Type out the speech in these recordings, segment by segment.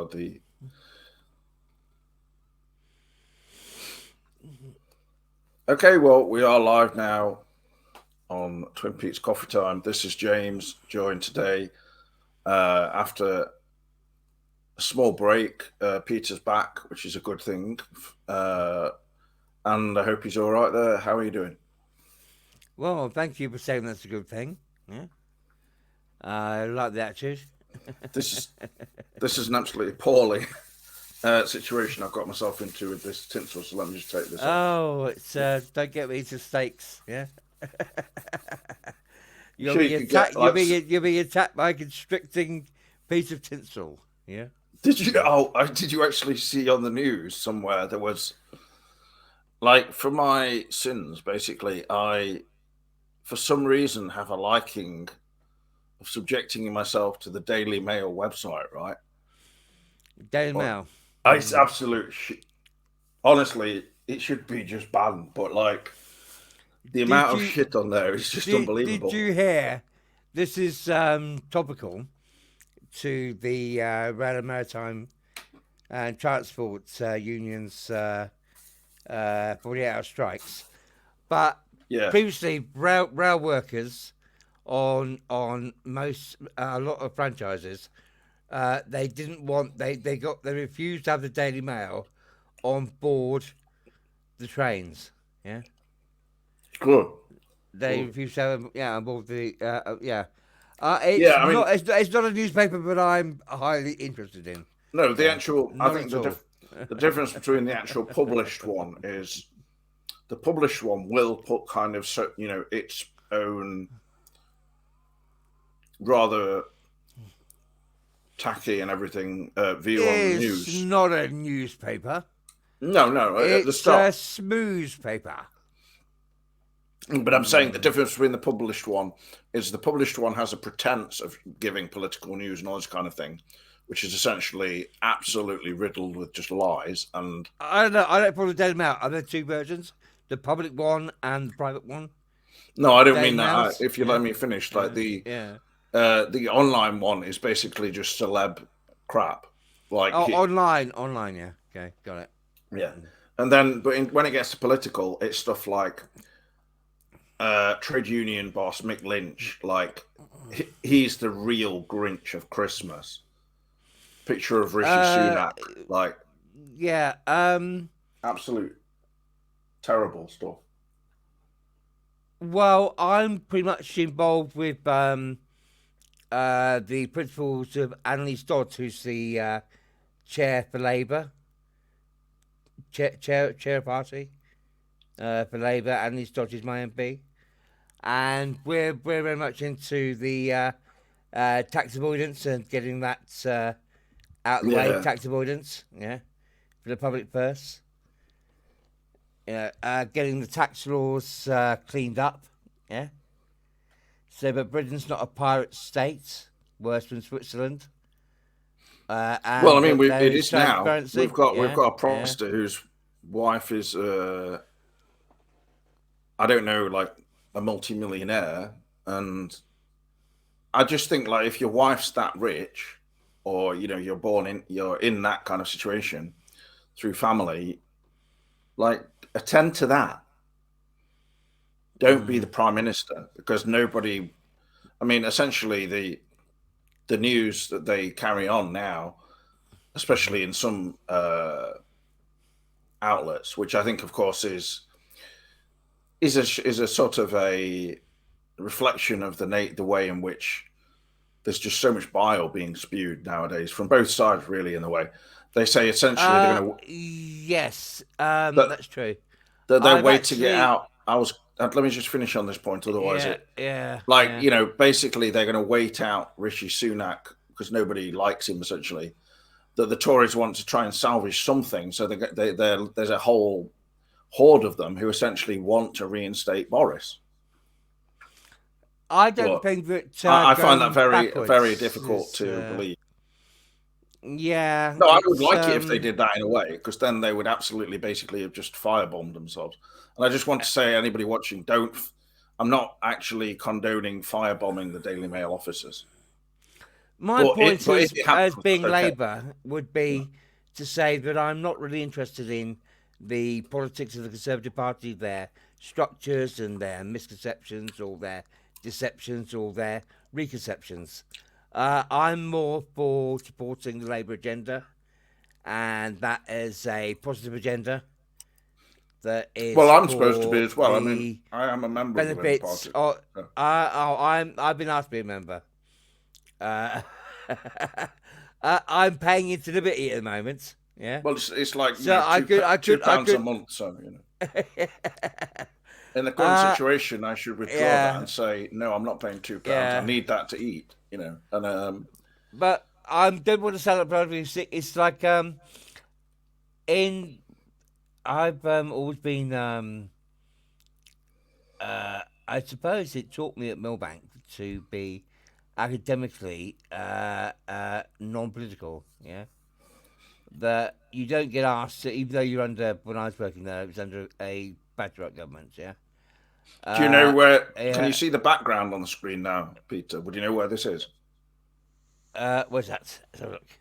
God, the okay. Well, we are live now on Twin Peaks Coffee Time. This is James, joined today after a small break. Peter's back, which is a good thing, and I hope he's all right there. How are you doing? Well, thank you for saying that's a good thing. Yeah, I like the attitude. This is this is an absolutely appalling situation I've got myself into with this tinsel. So let me just take this off. Oh, it's don't get me to stakes. Yeah, I'm you're sure you being could get attacked. You're like. being attacked by a constricting piece of tinsel. Yeah. Did you? Oh, did you actually see on the news somewhere there was like for my sins? Basically, I for some reason have a liking of subjecting myself to the Daily Mail website. Right? Daily But Mail. it's absolute shit. Honestly, it should be just banned. But like the Did amount of you shit on there is just did unbelievable. you hear? This is topical to the Rail and Maritime and Transport Unions 48-hour strikes. But Yeah. previously, rail workers on most a lot of franchises, they didn't want they refused to have the Daily Mail on board the trains. Yeah, Good. they Good. refused to have them, on board the yeah. Yeah. It's I mean, not it's not a newspaper, but I'm highly interested in. no. The Yeah, actual. I not think at all. the difference between the actual published one is the published one will put kind of its own rather tacky and everything view on the It's news. not a newspaper. No, no, at the It's a start. smooth paper. But I'm saying the difference between the published one is the published one has a pretense of giving political news and all this kind of thing, which is essentially absolutely riddled with just lies. And I don't know. I don't follow Daily Mail. Are there two versions? The public one and the private one? no, I don't Daily mean that. Mails? If you Yeah. let me finish, like Yeah. Yeah. the online one is basically just celeb crap. Like Oh, online. Online, yeah. Okay, got it. yeah, and then when it gets to political, it's stuff like trade union boss Mick Lynch, like he's the real Grinch of Christmas. Picture of Rishi Uh, Sunak, like yeah. absolute terrible stuff. Well, I'm pretty much involved with the principles of Annalise Dodd, who's the chair for Labour, chair party for Labour. Annalise Dodd is my MP, and we're very much into the tax avoidance and getting that out of the way. Yeah, Tax avoidance, yeah, for the public purse. Yeah, getting the tax laws cleaned up. Yeah. So, but Britain's not a pirate state, worse than Switzerland. well, I And mean, that there it is is now. transparency. We've Yeah, got a yeah. prankster whose wife is I don't know, like a multimillionaire, and I just think like if your wife's that rich, or you're in that kind of situation through family, like attend to that. Don't be the Mm. prime minister because nobody. I mean, essentially the news that they carry on now, especially in some outlets, which I think, of course, is a sort of a reflection of the way in which there's just so much bile being spewed nowadays from both sides, really. In the way they say, essentially, Yes, that that's true. they're I've waiting it actually, out. I was let me just finish on this point, otherwise yeah, it yeah, like yeah. basically they're going to wait out Rishi Sunak because nobody likes him essentially. That the Tories want to try and salvage something, so there's a whole horde of them who essentially want to reinstate Boris. I don't But think that I find that going very backwards difficult is, to believe. yeah, No, I would it's, like it if they did that in a way, because then they would absolutely basically have just firebombed themselves. And I just want to say, anybody watching, I'm not actually condoning firebombing the Daily Mail offices. My point but is, if it as happens, being okay. Labour, would be to say that I'm not really interested in the politics of the Conservative Party, their structures and their misconceptions or their deceptions or their reconceptions. I'm more for supporting the Labour agenda, and that is a positive agenda that Well, is I'm supposed to be for as well. I mean, the I am a member of the Labour benefits. Party. I've been asked to be a member. Uh, I'm paying into Liberty at the moment. Yeah. Well, it's like So I £2 I a could. month. So in the current uh, situation, I should withdraw that yeah, and say no. I'm not paying £2. I yeah. need that to eat. And But I don't want to sound like bloody sick. It's like in I've always been I suppose it taught me at Millbank to be academically non-political. Yeah. That you don't get asked, even though you're under, when I was working there, it was under a Badger government, yeah? do you know where? Can Yeah, you see the background on the screen now, Peter? Would you know where this is? where's that? Let's have a look.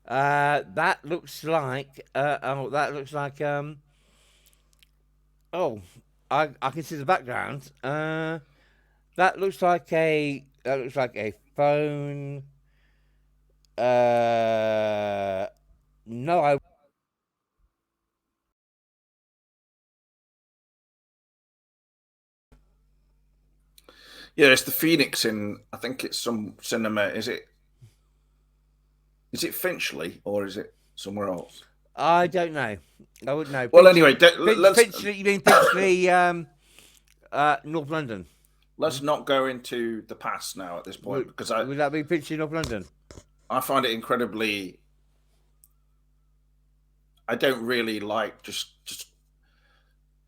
That looks like, oh, I can see the background. That looks like a phone. No, I Yeah, it's the Phoenix in. I think it's some cinema. Is it? Is it Finchley or is it somewhere else? I don't know. I wouldn't know. Well, anyway, let's Finchley, you mean Finchley, North London? let's not go into the past now at this point because Would that be Finchley, North London? I find it incredibly. I don't really like just.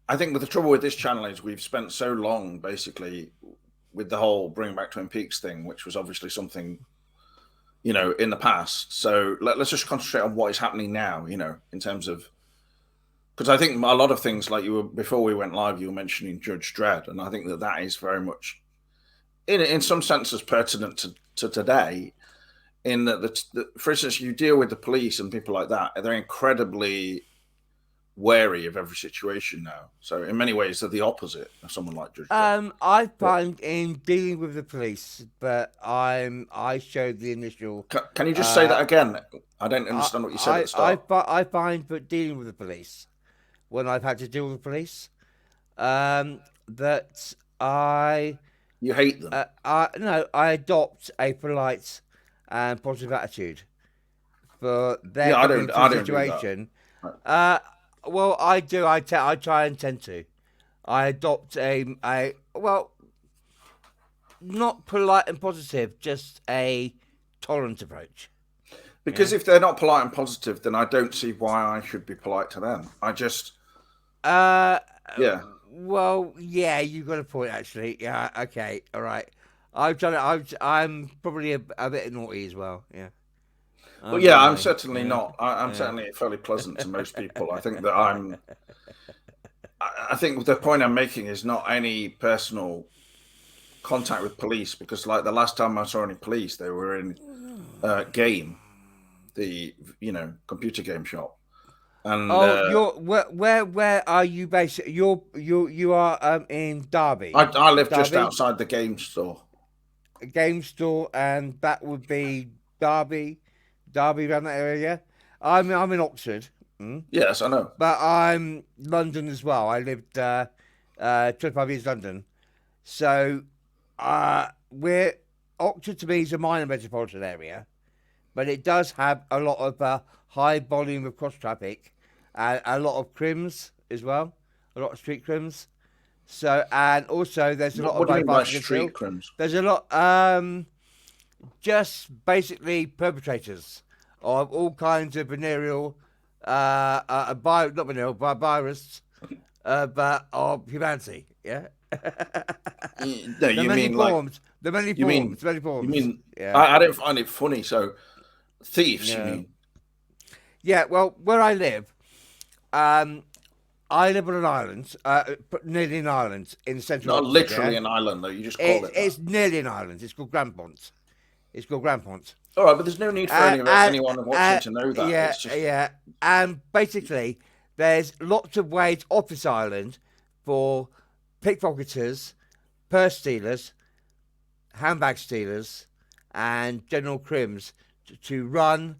I think the trouble with this channel is we've spent so long basically with the whole Bring Back Twin Peaks thing, which was obviously something in the past. So let's just concentrate on what is happening now. In terms of because I think a lot of things like you were before we went live, you were mentioning Judge Dredd, and I think that is very much in some senses pertinent to today. In that, for instance, you deal with the police and people like that, they're incredibly wary of every situation now. So in many ways, they're the opposite of someone like Judge Dredd. I find in dealing with the police, but I showed the initial. Can you just say that again? I don't understand what you said at the start. I find that dealing with the police, when I've had to deal with the police, that You hate them. no, I adopt a polite and positive attitude for their Yeah, I coming don't. to I a don't do that. situation. Well, I do. I try and tend to. I adopt a well, not polite and positive, just a tolerant approach. Because if they're not polite and positive, then I don't see why I should be polite to them. I just, Uh, yeah. well, yeah, you got a point actually. Yeah, okay, all right. I'm probably a bit naughty as well. Yeah. Well, yeah, I'm Annoying. certainly Yeah. not. I'm certainly fairly pleasant to most people. I think that I think the point I'm making is not any personal contact with police because, like, the last time I saw any police, they were in Game, the computer game shop. And you're where are you based? You are in Derby. I live just Derby? outside the game store. A game store, and that would be Derby around that area. I'm in Oxford. Yes, I know. But I'm London as well. I lived 25 years in London. So we're Oxford to me is a minor metropolitan area, but it does have a lot of high volume of cross traffic and a lot of crims as well, a lot of street crims. So and also there's a lot What of do you mean by bypassing of street hill. crimes? There's a lot just basically perpetrators of all kinds of venereal not venereal, but virus, but of humanity. Yeah. No, you mean like the many you mean forms, many forms. you mean Yeah. I don't find it funny. So thieves, you Yeah. mean? Yeah. Well, where I live, I live on an island, nearly an island in the centre of Not Oxford. literally Yeah? an island though. You just call it. It's nearly an island. It's called Grandpont. It's called Grand Ponds. All right, but there's no need for anyone watching to know that. Yeah, It's just yeah. And basically, there's lots of ways off this island for pickpocketers, purse stealers, handbag stealers, and general crims to run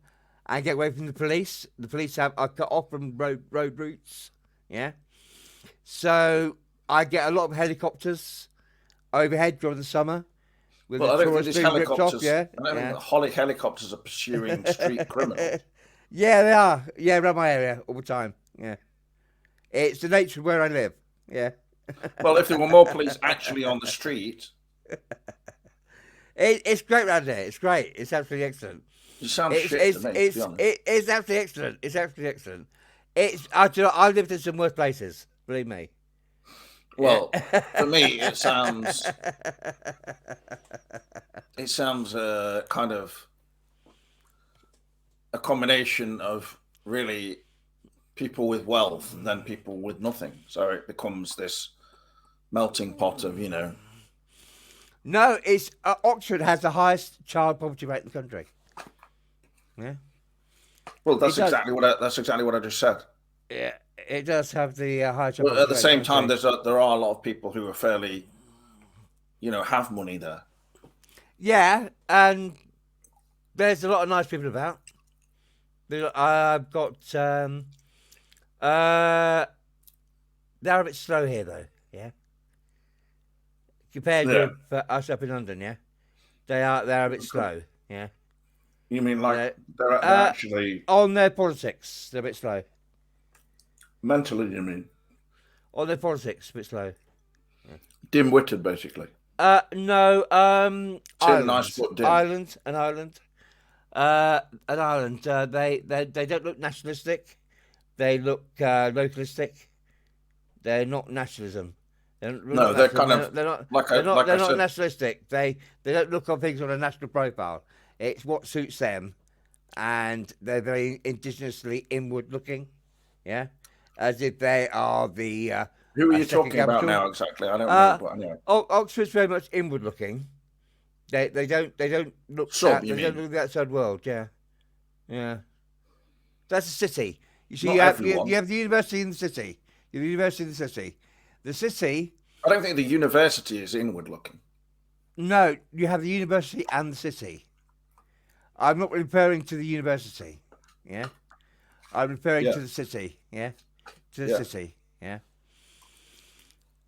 and get away from the police. The police are cut off from road routes. Yeah. So I get a lot of helicopters overhead during the summer. With well, I the don't think tourists these being ripped helicopters. off, yeah, I don't yeah. think Holly helicopters are pursuing street criminals. Yeah, they are. Yeah, around my area all the time. Yeah. It's the nature of where I live. Yeah. Well, if there were more police actually on the street, It's great around here. It's great. It's absolutely excellent. you sound It's shit to me. To be honest. it's absolutely excellent. It's absolutely excellent. I've lived in some worse places. Believe me. Well, for me, it sounds kind of a combination of really people with wealth and then people with nothing. So it becomes this melting pot of, No, it's Oxford has the highest child poverty rate in the country. Yeah. Well, that's It does. exactly what I just said. Yeah, it does have the highest child But poverty at the rate same in time, country. there are a lot of people who are fairly, have money there. Yeah, and there's a lot of nice people about. I've got they're a bit slow here though, yeah. Compared Yeah. with us up in London, yeah. They're a bit slow, yeah. You mean like Yeah. they're actually On their politics, they're a bit slow. mentally? You mean On their politics, a bit slow. dim-witted, basically? No, Tin, nice but dim. Ireland. They don't look nationalistic. They look localistic. They're not nationalism. No, they're kind of They're not. like They're not. like They're I not said. nationalistic. They don't look on things on a national profile. It's what suits them, and they're very indigenously inward looking. Yeah, as if they are the. Who are you second talking about capital. now exactly? I don't know. But anyway, Oxford's very much inward looking. They don't look Sub, you they don't mean? look at the outside world. Yeah, yeah. That's a city. You see, Not you have everyone. you have the university in the city. You have the university in the city. The city. I don't think the university is inward-looking. No, you have the university and the city. I'm not referring to the university. Yeah, I'm referring Yeah. to the city. Yeah, to the Yeah. city.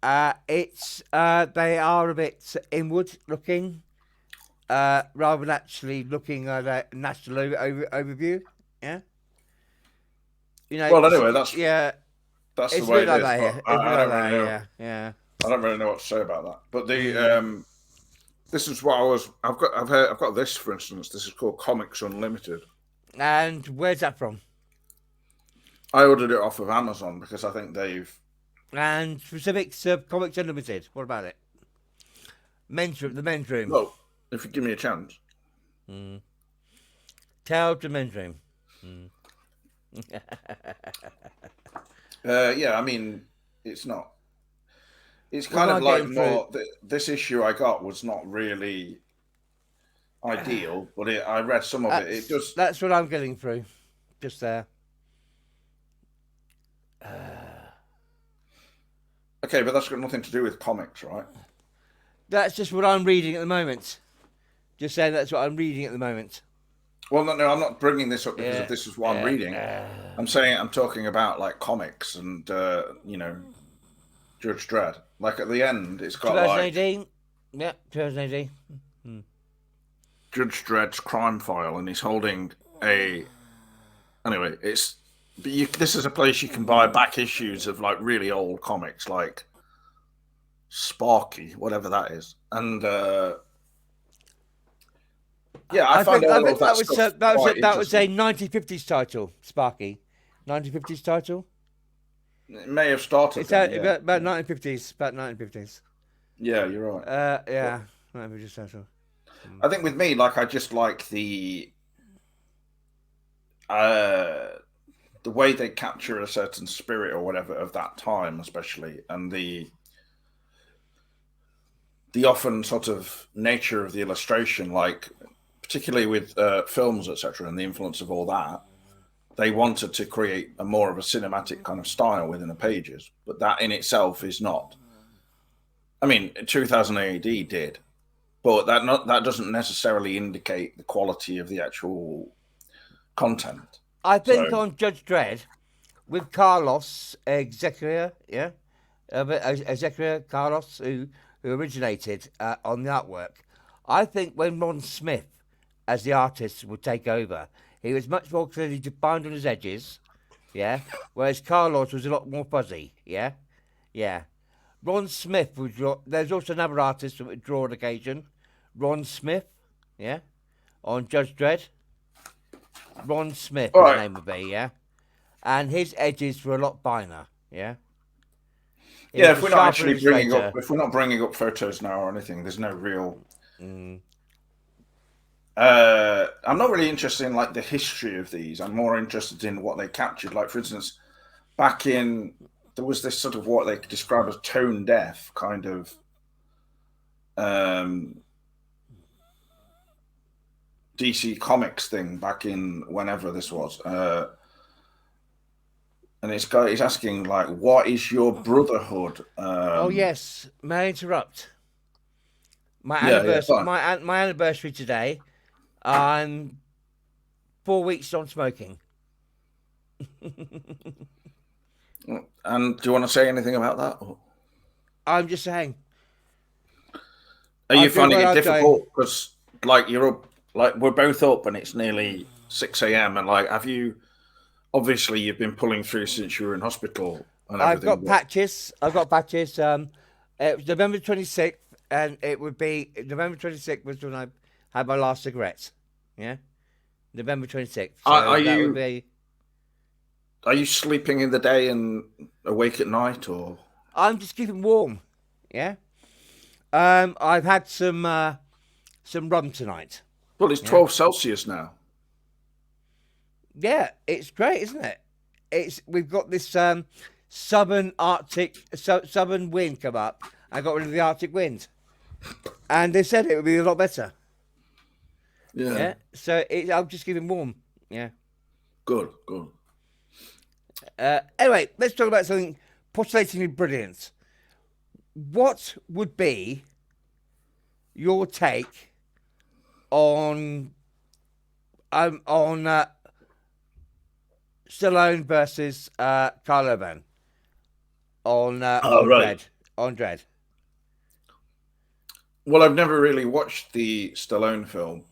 Yeah. It's they are a bit inward looking, rather than actually looking at a national overview. Yeah. Well, anyway, that's it's the a way bit it like is. that But here. I don't really know. Yeah. I don't really know what to say about that. But this is what I've got this, for instance. This is called Comics Unlimited. And where's that from? I ordered it off of Amazon because I think they've. And specifics Comics Unlimited. What about it? The men's room. Well, if you give me a chance. Tell the men's room. Yeah, I mean, it's not. It's We're kind not of like getting more. This issue I got was not really ideal, but I read some of it. It just. That's what I'm getting through. Just there. Okay, but that's got nothing to do with comics, right? That's just what I'm reading at the moment. Just saying that's what I'm reading at the moment. Well, no, I'm not bringing this up because Yeah. this is what I'm reading. I'm talking about like comics and Judge Dredd. Like at the end, it's got like 2018. Yeah, 2018. Judge Dredd's crime file, and he's holding a. Anyway, it's. But this is a place you can buy back issues of like really old comics, like Sparky, whatever that is, and yeah, I found all of that stuff. That was a 1950s title, Sparky. 1950s title. It may have started. It's then, yeah. about 1950s. About 1950s. Yeah, you're right. Yeah. 1950s title. I think with me, like, I just like the way they capture a certain spirit or whatever of that time, especially, and the often sort of nature of the illustration, like particularly with films, etc., and the influence of all that, they wanted to create a more of a cinematic kind of style within the pages. But that in itself is not. I mean, 2000 AD did, but that doesn't necessarily indicate the quality of the actual content. I think So on Judge Dredd, with Carlos Ezequiel, Ezequiel Carlos, who originated on the artwork, I think when Ron Smith, as the artist, would take over, he was much more clearly defined on his edges, yeah, whereas Carlos was a lot more fuzzy, yeah, yeah. Ron Smith would draw. There's also another artist that would draw on occasion, Ron Smith, yeah, on Judge Dredd. Ron Smith, all his right. name would be, yeah, and his edges were a lot finer, yeah. He Yeah, was if a we're not sharper actually bringing up, illustrator. if we're not bringing up photos now or anything, there's no real. Mm. I'm not really interested in like the history of these. I'm more interested in what they captured. Like, for instance, back in there was this sort of what they describe as tone deaf kind of um, DC Comics thing back in whenever this was. And this guy is asking like, "What is your brotherhood?" Oh yes, may I interrupt? My Yeah, anniversary, fine. my anniversary today. I'm 4 weeks on smoking. And do you want to say anything about that? Or I'm just saying. are I'm you doing finding what it I'm doing. difficult because like you're up, like we're both up and it's nearly 6 a.m. and like have you? Obviously, you've been pulling through since you were in hospital and I've everything. got But patches. I've got patches. It was November 26th, and it would be November 26th was when I had my last cigarettes. Yeah, November 26th. are So that would you be. are you sleeping in the day and awake at night, or I'm just keeping warm. Yeah. I've had some rum tonight. well, it's Yeah. 12 Celsius now. Yeah, it's great, isn't it? We've got this southern southern wind come up. I got rid of the Arctic wind, and they said it would be a lot better. Yeah, Yeah, so I'm just keeping warm. Yeah. good, good. Anyway, let's talk about something postulatingly brilliant. What would be your take on Stallone versus Carl Urban Oh, on right. Dread? Well, I've never really watched the Stallone film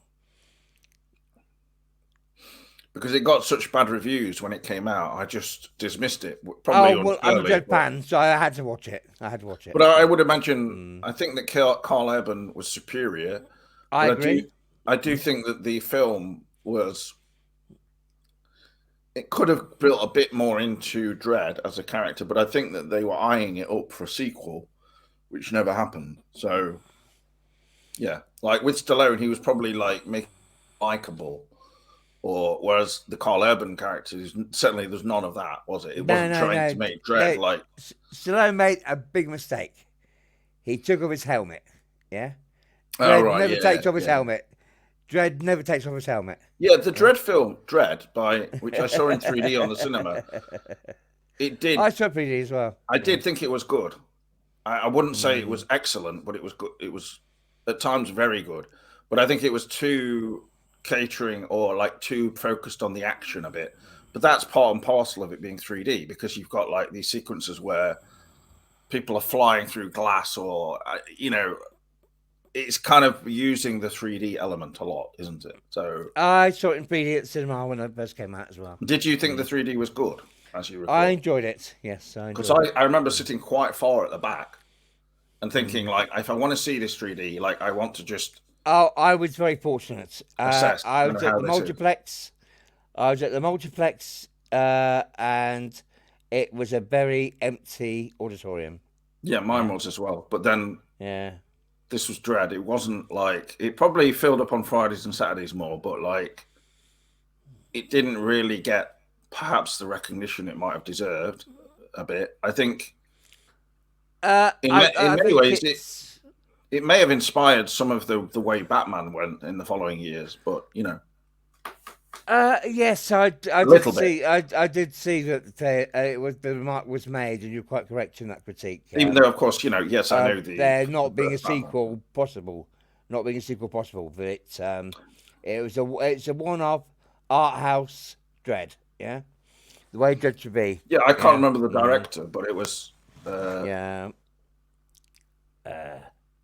because it got such bad reviews when it came out. I just dismissed it, probably Oh well, I'm a unfairly. Dread fan, so I had to watch it. I had to watch it. But I Yeah. would imagine, Mm. I think that Carl Urban was superior. I But agree. I do think that the film was. It could have built a bit more into Dredd as a character, but I think that they were eyeing it up for a sequel, which never happened. So, yeah, like with Stallone, he was probably like making likable, or whereas the Carl Urban character, certainly there's none of that, was it? It No, wasn't no, trying to no. make Dredd like. Stallone made a big mistake. He took off his helmet. Yeah. Oh Dredd right, never yeah, takes off his yeah. helmet. Dredd never takes off his helmet. Yeah, the Yeah. Dredd film, Dredd, by which I saw in 3D on the cinema, it did. I saw 3D as well. I Yeah. did think it was good. I wouldn't say it Mm. was excellent, but it was good. It was at times very good. But I think it was too catering or like too focused on the action a bit. But that's part and parcel of it being 3D because you've got like these sequences where people are flying through glass or, it's kind of using the 3D element a lot, isn't it? So, I saw it in 3D at the cinema when it first came out as well. did you think the Mm. 3D was good, as you I recall? enjoyed it. Yes, I Because enjoyed it. I remember sitting quite far at the back and thinking, Mm. like, if I want to see this 3D, like, I want to just Oh, I was very fortunate. assess I kind was of at how the this is. multiplex. I was at the multiplex, and it was a very empty auditorium. Yeah, mine Yeah, was as well. But then yeah. this was Dread. It wasn't like it probably filled up on Fridays and Saturdays more, but like it didn't really get perhaps the recognition it might have deserved a bit. I think I in many think ways it's it may have inspired some of the way Batman went in the following years, but you know, Yes, I did little bit. see. I did see that it was the remark was made, and you're quite correct in that critique. Even though, of course, you know, yes, I know There the not being a first Batman. sequel possible, not being a sequel possible, but it's a one-off art house Dread. Yeah, the way Dread should be. Yeah, I can't Yeah. remember the director, but it was. Yeah.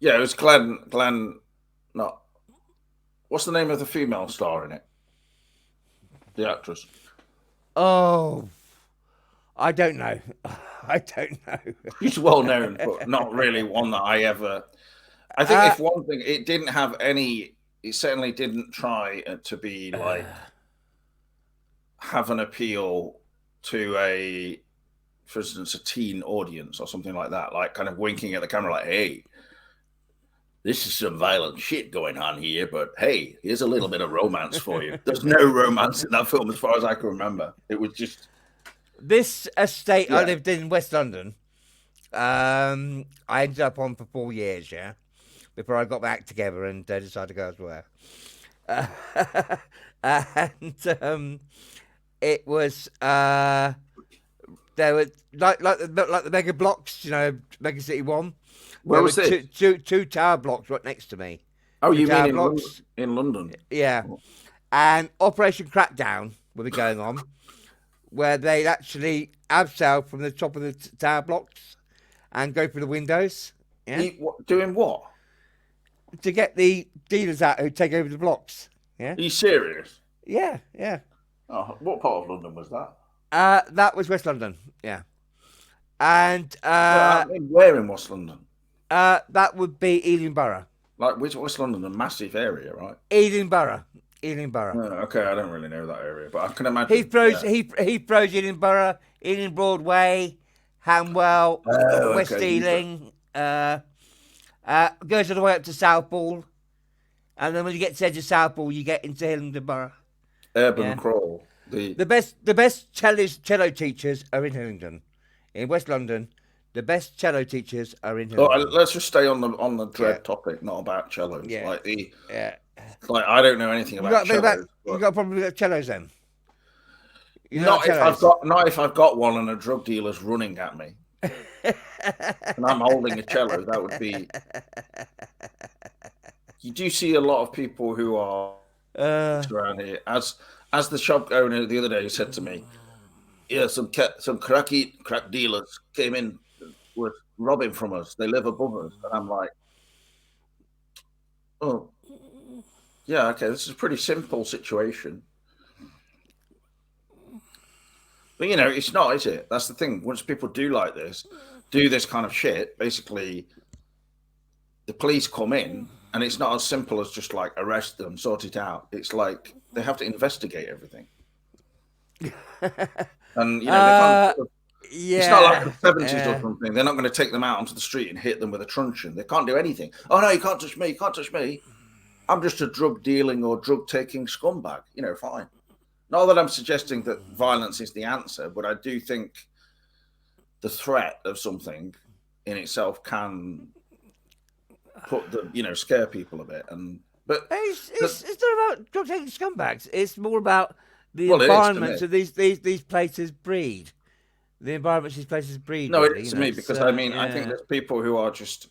Yeah, it was Glenn. Not. What's the name of the female star in it? The actress. Oh, I don't know. I don't know. She's well known, but not really one that I ever. I think if one thing, it didn't have any. It certainly didn't try to be like have an appeal to a, for instance, a teen audience or something like that. Like kind of winking at the camera, like, "Hey, this is some violent shit going on here, but hey, here's a little bit of romance for you." There's no romance in that film, as far as I can remember. It was just this estate I Yeah. lived in West London. I ended up on for 4 years, yeah, before I got back together and decided to go elsewhere. And it was there were like the mega blocks, you know, Mega City One. Where There was were this? two tower blocks right next to me. Oh, Two you tower mean blocks. in London? Yeah, and Operation Crackdown will be going on, where they actually abseil from the top of the tower blocks and go through the windows. Yeah, Doing what? to get the dealers out who take over the blocks. Yeah, Are you serious? yeah, yeah. Oh, what part of London was that? That was West London. Yeah, and I mean, where in West London? that would be Ealing Borough. Like West London, a massive area, right? Ealing Borough. Ealing Borough. Oh, okay, I don't really know that area, but I can imagine. Heathrow's Ealing Borough, Ealing Broadway, Hanwell, Oh, West okay, Ealing. Goes all the way up to Southall, and then when you get to the edge of Southall, you get into Hillingdon Borough. Urban Yeah. Crawl. The best cello teachers are in Hillingdon, in West London. The best cello teachers are in Oh, Hillingdon. let's just stay on the dread Yeah. topic, not about cellos. Yeah. Yeah. Like I don't know anything You about got cellos. you got probably got cellos then. You know Not if cellos? not if I've got one and a drug dealer's running at me and I'm holding a cello. That would be. You do see a lot of people who are around here. As the shop owner the other day said to me, yeah, some crack dealers came in, were robbing from us. They live above us, and I'm like, oh, yeah, okay, this is a pretty simple situation. But you know, it's not, is it? That's the thing. Once people do this kind of shit, basically, the police come in, and it's not as simple as just like arrest them, sort it out. It's like they have to investigate everything. And you know, yeah, it's not like the 70s or something. They're not going to take them out onto the street and hit them with a truncheon. They can't do anything. Oh no, you can't touch me. You can't touch me. I'm just a drug dealing or drug taking scumbag. You know, fine. Not that I'm suggesting that violence is the answer, but I do think the threat of something in itself can put the, you know, scare people a bit. But it's not about drug taking scumbags. It's more about the Well, it is to environments me. that these places breed. The environments these places breed. no, really, it's you me know, because so, I mean, I think yeah. there's people who are just,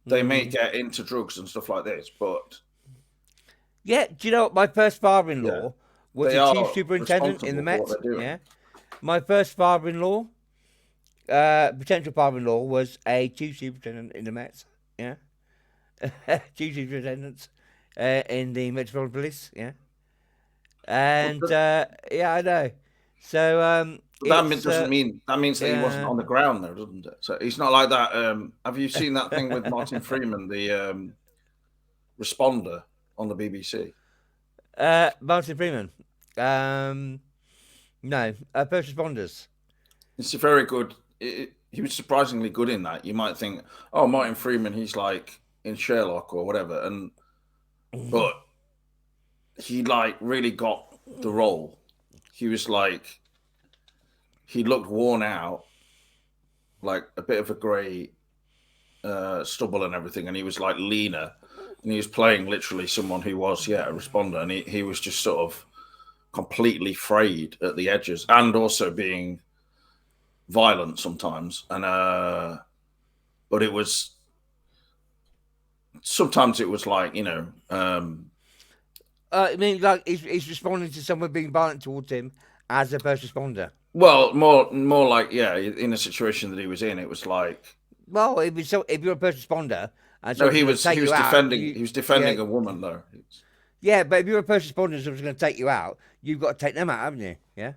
they may get into drugs and stuff like this, but Yeah, do you know what? My first father-in-law was They a are chief superintendent in the responsible for Met. what they're doing. Yeah, my first father-in-law, potential father-in-law, was a chief superintendent in the Met. Yeah, chief superintendent in the Metropolitan Police. Yeah, and yeah, I know. So But it's, doesn't mean that means that he wasn't yeah. on the ground though, doesn't it? So it's not like that. Have you seen that thing with Martin Freeman, the responder on the BBC? Martin Freeman. No, first responders. It's a very good. He was surprisingly good in that. You might think, oh, Martin Freeman, he's like in Sherlock or whatever, but he like really got the role. He was like, he looked worn out, like a bit of a grey stubble and everything, and he was like leaner, and he was playing literally someone who was a responder, and he was just sort of completely frayed at the edges, and also being violent sometimes, and but it was sometimes it was like I mean, like he's responding to someone being violent towards him as a first responder. well, more like in a situation that he was in, it was like Well, if you're a first responder, and no, someone's he gonna was take he was you out, defending he was defending yeah, a woman though. yeah, but if you're a first responder and someone's going to take you out, you've got to take them out, haven't you? Yeah.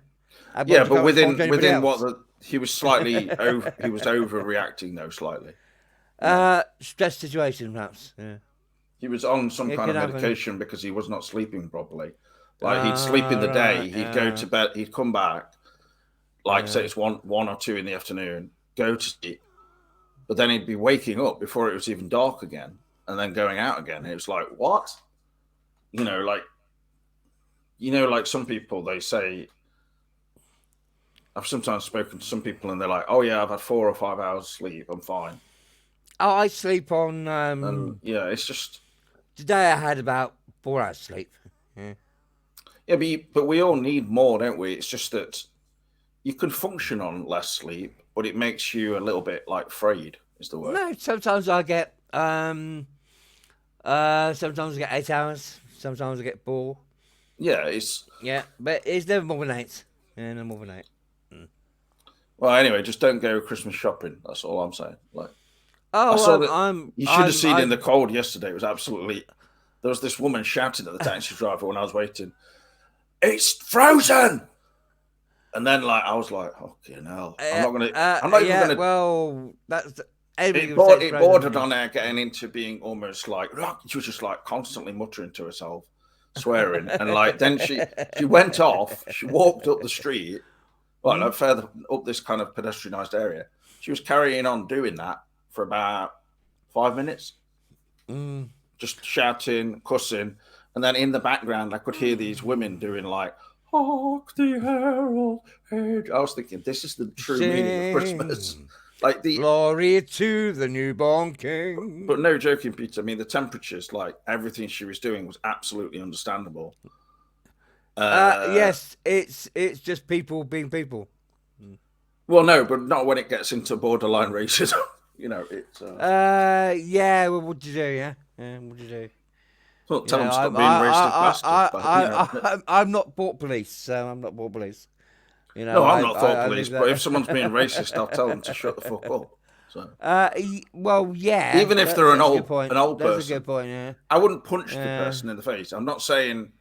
Yeah, Otherwise you but can't respond to anybody within else. he was slightly he was overreacting though slightly. Stress situation, perhaps. Yeah. He was on some It kind could of happen. medication because he was not sleeping properly. Like he'd sleep in the day, Right, he'd go to bed, he'd come back, like say it's one or two in the afternoon, go to sleep, but then he'd be waking up before it was even dark again, and then going out again. It was like what, like some people they say. I've sometimes spoken to some people and they're like, "Oh yeah, I've had 4 or 5 hours sleep, I'm fine." Oh, I sleep on. And it's just Today I had about 4 hours sleep. Yeah. yeah, but we all need more, don't we? It's just that you can function on less sleep, but it makes you a little bit like frayed, is the word. No, sometimes I get sometimes I get 8 hours. Sometimes I get 4. Yeah, it's Yeah, but it's never more than 8. Yeah, no more than 8. well. Anyway, just don't go Christmas shopping. That's all I'm saying. Like Oh, I saw that I'm. you should have seen in the cold yesterday. It was absolutely. There was this woman shouting at the taxi driver when I was waiting. It's frozen. And then, like, I was like, "Okay, no, I'm not gonna. I'm not even gonna." Well, that's It bordered on her getting into being almost like she was just like constantly muttering to herself, swearing, and like then she went off. She walked up the street, like further up this kind of pedestrianised area. She was carrying on doing that for about 5 minutes, just shouting, cussing, and then in the background I could hear these women doing like "Hark the herald age." I was thinking, this is the true meaning of Christmas. Like glory to the newborn king. But no joking, Peter. I mean, the temperatures, like everything she was doing, was absolutely understandable. Yes, it's just people being people. Well, no, but not when it gets into borderline racism. It's. Yeah. Well, what'd you do? Yeah. What'd you do? Well, tell them stop being racist bastard. I'm not Port Police, so I'm not Port Police. No, I'm not thought police, but if someone's being racist, I'll tell them to shut the fuck up. So. Well, yeah. Even if they're an old person, that's a good point. Yeah. I wouldn't punch the person in the face. I'm not saying,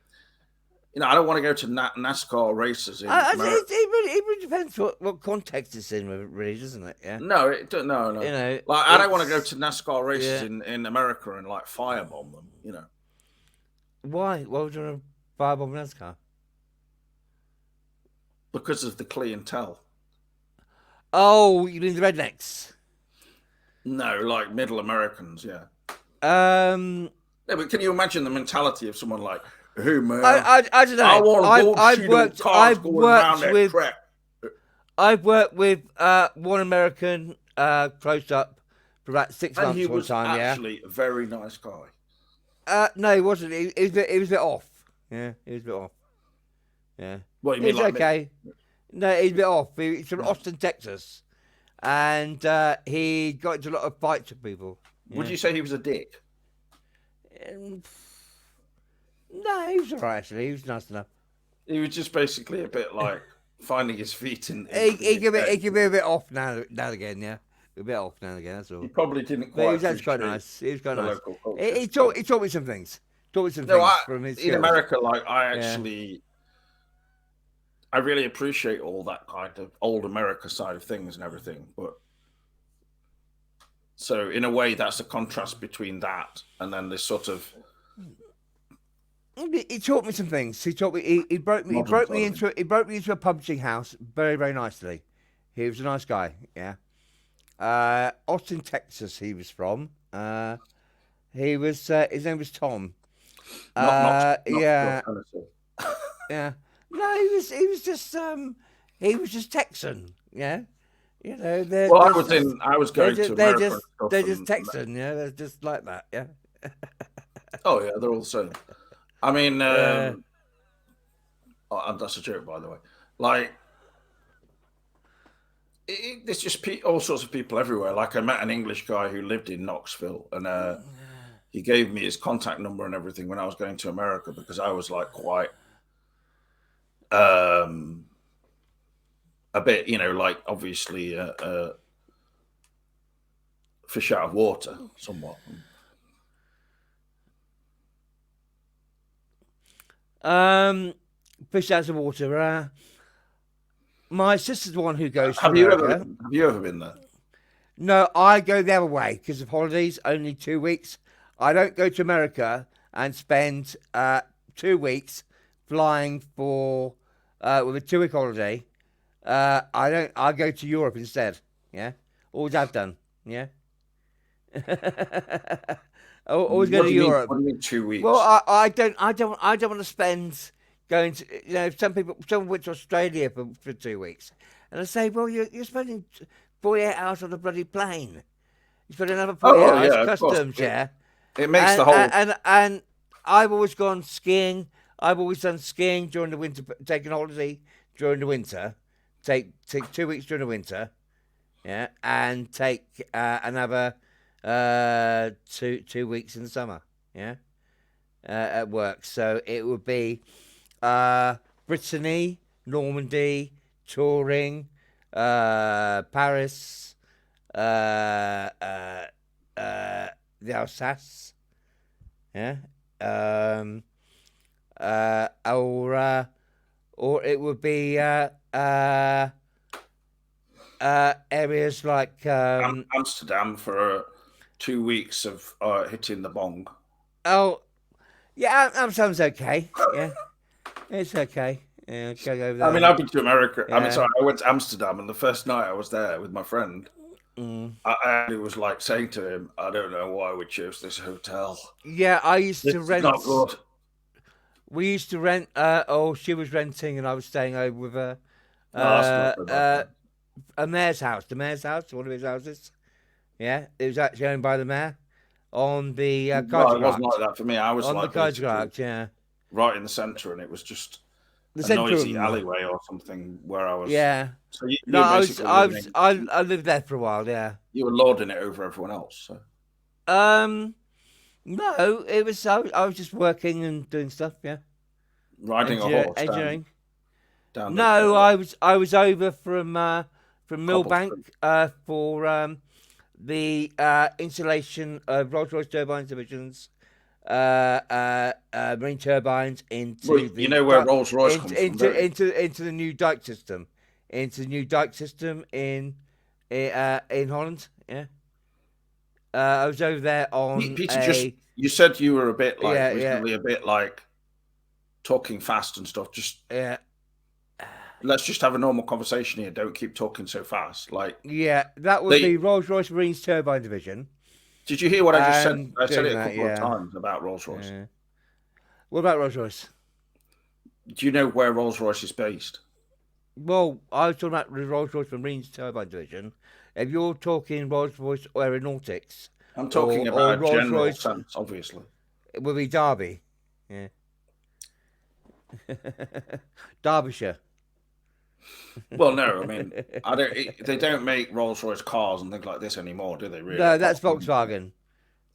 I don't want to go to NASCAR races in America. It really depends what context it's in, really, doesn't it? Yeah. No, no. Like I don't want to go to NASCAR races in America and like firebomb them. Why? Why would you want to firebomb NASCAR? Because of the clientele. Oh, you mean the rednecks? No, like middle Americans, yeah. No, but can you imagine the mentality of someone like, "Hey man, I don't know. I want I've worked with one American close up for about 6 months. And he was actually a very nice guy. No, he wasn't. He was a bit off. Yeah, he was a bit off. Yeah. What you mean? He's like okay. No, he's a bit off. He's from Austin, Texas, and he got into a lot of fights with people. Would you say he was a dick? No, he was alright actually. He was nice enough. He was just basically a bit like finding his feet in. He can be a bit off now and again. Yeah, a bit off now and again. That's all. He probably didn't quite. But he was actually quite nice. He was quite nice. He taught me some things. From his skills. In America, like I actually. I really appreciate all that kind of old America side of things and everything, but so in a way that's a contrast between that and then this sort of. He taught me some things. He taught me. He broke me into a publishing house very, very nicely. He was a nice guy. Yeah. Austin, Texas. He was from. He was. His name was Tom. Not yeah. Yeah. No, he was just Texan, yeah. You know, they're Well, just, I was going to they're America and just, stuff, they're just and Texan. You know, they're just like that. Yeah. oh yeah, they're all the same. I mean, Yeah. and that's a joke, by the way. Like, there's just all sorts of people everywhere. Like, I met an English guy who lived in Knoxville, and he gave me his contact number and everything when I was going to America because I was like quite um, a bit, like obviously fish out of water, somewhat. Fish out of water. My sister's the one who goes to Have you America. ever been there? No, I go the other way because of holidays, only 2 weeks. I don't go to America and spend 2 weeks flying for with a 2 week holiday. I don't. I go to Europe instead. Yeah, always have done. Yeah, always go to Europe. What do you mean 2 weeks? Well, I don't want to spend going to, some went to Australia for 2 weeks, and I say, well, you're spending 48 hours on a bloody plane. You spend another 48 hours yeah, of course. customs, yeah. It makes And the whole. and I've always gone skiing. I've always done skiing during the winter, taking holiday during the winter, take 2 weeks during the winter, yeah, and take another 2 weeks in the summer, yeah, at work. So it would be Brittany, Normandy, touring, Paris, the Alsace, yeah, or it would be areas like Amsterdam for 2 weeks of hitting the bong. oh yeah, Amsterdam's okay, yeah, it's okay. Yeah, go over there. I mean, I've been to America. I mean, Yeah. sorry, I went to Amsterdam, and the first night I was there with my friend, Mm. I was like saying to him, "I don't know why we chose this hotel. Yeah, I used This to is rent. not good." We used to rent. She was renting, and I was staying over with her. No, that's not good. A mayor's house. The mayor's house, one of his houses. Yeah, it was actually owned by the mayor on the No, it Kaisergracht. wasn't like that for me. I was On like the Kaisergracht, yeah. right in the centre, and it was just The a centre. noisy alleyway or something where I was. Yeah. So you No, were I basically I lived there for a while. Yeah. you were lording it over everyone else. So. No, it was I was just working and doing stuff. Yeah. Riding a horse Engineering. down No, the, I was over from Millbank Cobblestone. for the installation of Rolls-Royce turbines divisions, marine turbines into Well, the you know where Rolls-Royce comes from, into don't you? into the new dike system, into the new dike system in Holland. Yeah, I was over there on Peter, you said you were a bit like Yeah, reasonably a bit like talking fast and stuff. Just yeah. let's just have a normal conversation here. Don't keep talking so fast. Like, Yeah, that would be Rolls-Royce Marines Turbine Division. did you hear what I just said? And I said doing it a that, couple of yeah. times about Rolls-Royce. Yeah. What about Rolls-Royce? Do you know where Rolls-Royce is based? Well, I was talking about the Rolls-Royce Marines Turbine Division. If you're talking Rolls-Royce Aeronautics, I'm talking or about a general Rolls-Royce, sense, obviously. it would be Derby. Yeah. Derbyshire. Well, no, I mean, they don't make Rolls-Royce cars and things like this anymore, do they? Really? No, that's Volkswagen.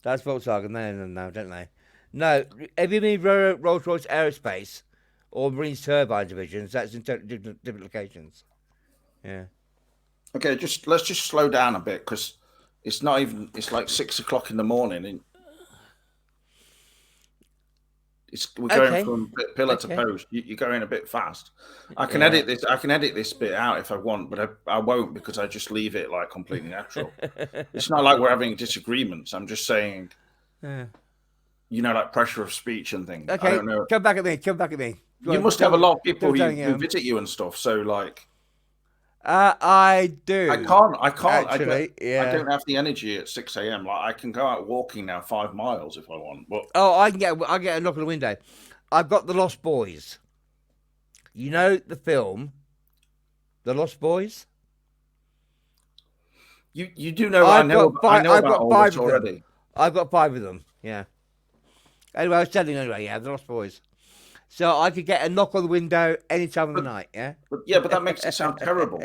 That's Volkswagen. No, don't they? No, if you mean Rolls-Royce Aerospace or Marines Turbine Divisions, that's in different locations. Yeah. Okay, let's just slow down a bit because it's not even. It's like 6 o'clock in the morning, and we're going from pillar to post. You're going a bit fast. I can edit this. I can edit this bit out if I want, but I won't because I just leave it like completely natural. It's not like we're having disagreements. I'm just saying, like pressure of speech and things. Okay, I don't know. Come back at me. You must have a lot of people who visit you and stuff. So like, I do. I can't. Actually, I don't have the energy at 6 a.m. Like I can go out walking now 5 miles if I want. But I get a knock on the window. I've got The Lost Boys. You know the film, The Lost Boys? You do know I know I've about got all five this of them. already. I've got 5 of them. Yeah. Anyway, I was telling you anyway. Yeah, the Lost Boys. So I could get a knock on the window any time of the night. Yeah. But that makes it sound terrible.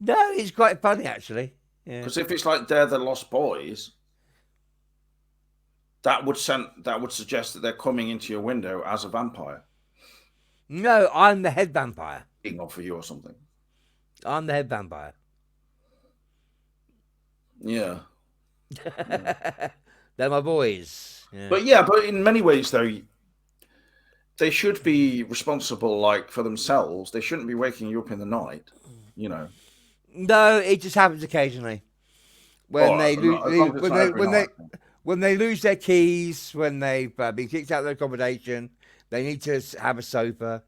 No, it's quite funny actually. Yeah. Because if it's like they're the Lost Boys, that would suggest that they're coming into your window as a vampire, No, I'm the head vampire. being off for you or something. I'm the head vampire. Yeah. They're my boys. Yeah. But in many ways though, they should be responsible like for themselves. They shouldn't be waking you up in the night, you know. No, it just happens occasionally when they when they lose their keys, when they've been kicked out of their accommodation, they need to have a sofa.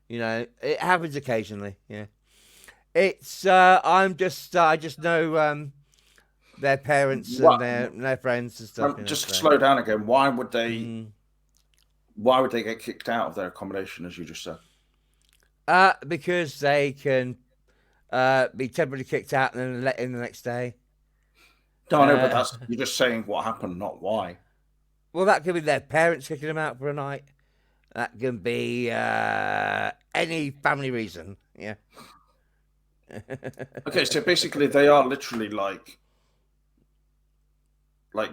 You know, it happens occasionally. Yeah, it's I just know their parents and their friends and stuff. Just slow down again. Why would they? Why would they get kicked out of their accommodation, as you just said? Because they can be temporarily kicked out and then let in the next day. No, I know, but you're just saying what happened, not why. Well, that could be their parents kicking them out for a night. That can be any family reason. Yeah. Okay, so basically, they are literally like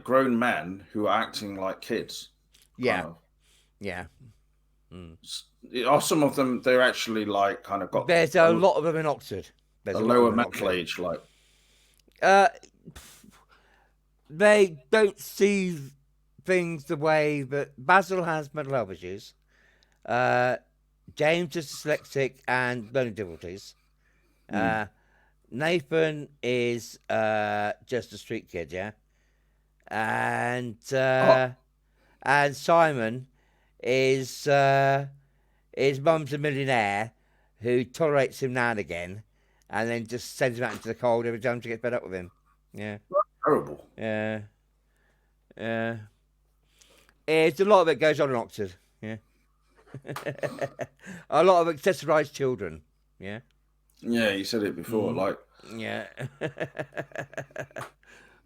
grown men who are acting like kids. Yeah. Kind of. Yeah. Are some of them? They're actually like kind of got. There's a lot of them in Oxford. There's a lower mental age, like. They don't see things the way that Basil has mental health issues. James is dyslexic and learning difficulties. Nathan is just a street kid, yeah. And Simon is his mum's a millionaire who tolerates him now and again, and then just sends him out into the cold every time she gets fed up with him. Yeah. Terrible. Yeah. Yeah. It's a lot of it goes on in Oxford. Yeah. A lot of accessorized children. Yeah. Yeah, you said it before, like. Yeah.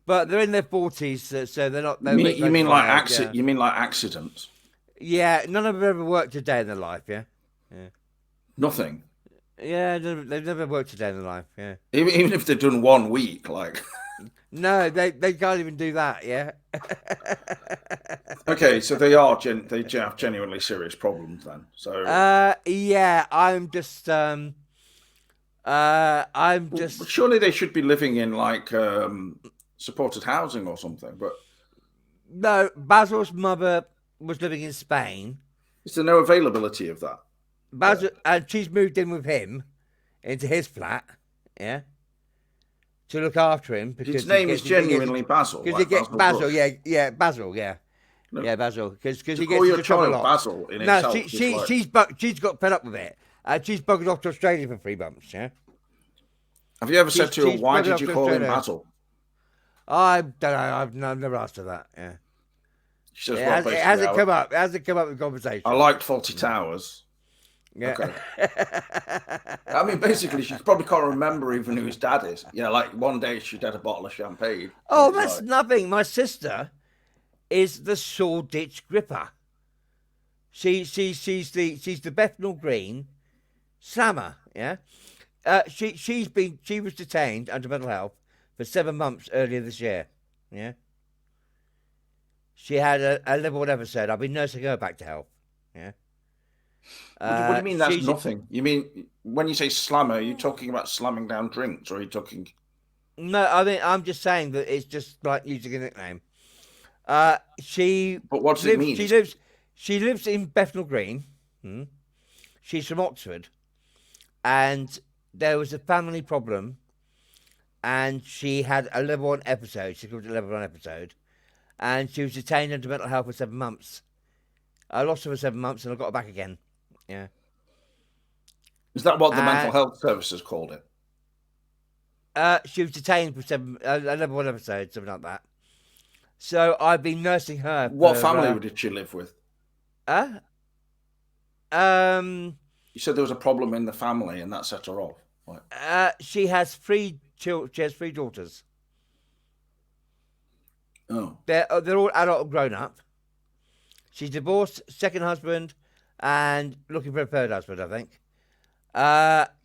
But they're in their 40s, so they're not. You mean like accidents? Yeah, none of them ever worked a day in their life. Yeah. Yeah. Nothing. Yeah, they've never worked a day in their life. Yeah. Even if they've done 1 week, like. No, they can't even do that. Yeah. Okay, so they have genuinely serious problems then. So. Yeah, I'm just. Surely they should be living in like supported housing or something, but. No, Basil's mother was living in Spain. Is there no availability of that? Basil, and she's moved in with him into his flat, yeah, to look after him. Because his name is genuinely Basil. Because he gets Basil, yeah, Basil, yeah. No. Yeah, Basil. Because he gets your child Basil in itself. No, she's got fed up with it. She's buggered off to Australia for 3 months, yeah. Have you ever said to her, why did you call him Basil? I don't know. I've never asked her that, yeah. She says, it hasn't come up. It hasn't come up in conversation. I liked Fawlty Towers. Yeah. Okay. I mean, basically, she probably can't remember even who his dad is. Yeah, like one day she had a bottle of champagne. Oh, that's nothing. My sister is the Shoreditch Gripper. She's the Bethnal Green Slammer. Yeah. She was detained under mental health for 7 months earlier this year. Yeah. She had a level 1 episode. I've been nursing her back to health. Yeah. What do you mean that's nothing? You mean when you say slammer, are you talking about slamming down drinks, or are you talking? No, I mean I'm just saying that it's just like using a nickname. But what does it mean? She lives in Bethnal Green. She's from Oxford, and there was a family problem, and she had a level 1 episode. She called it a level 1 episode, and she was detained under mental health for 7 months. I lost her for 7 months, and I got her back again. Yeah. Is that what the mental health services called it? She was detained for a level 1 episode, something like that. So I've been nursing her. What family did she live with? You said there was a problem in the family, and that set her off. She has 3 She has 3 daughters. Oh, They're all adult and grown up. She's divorced, second husband, and looking for a third husband, I think.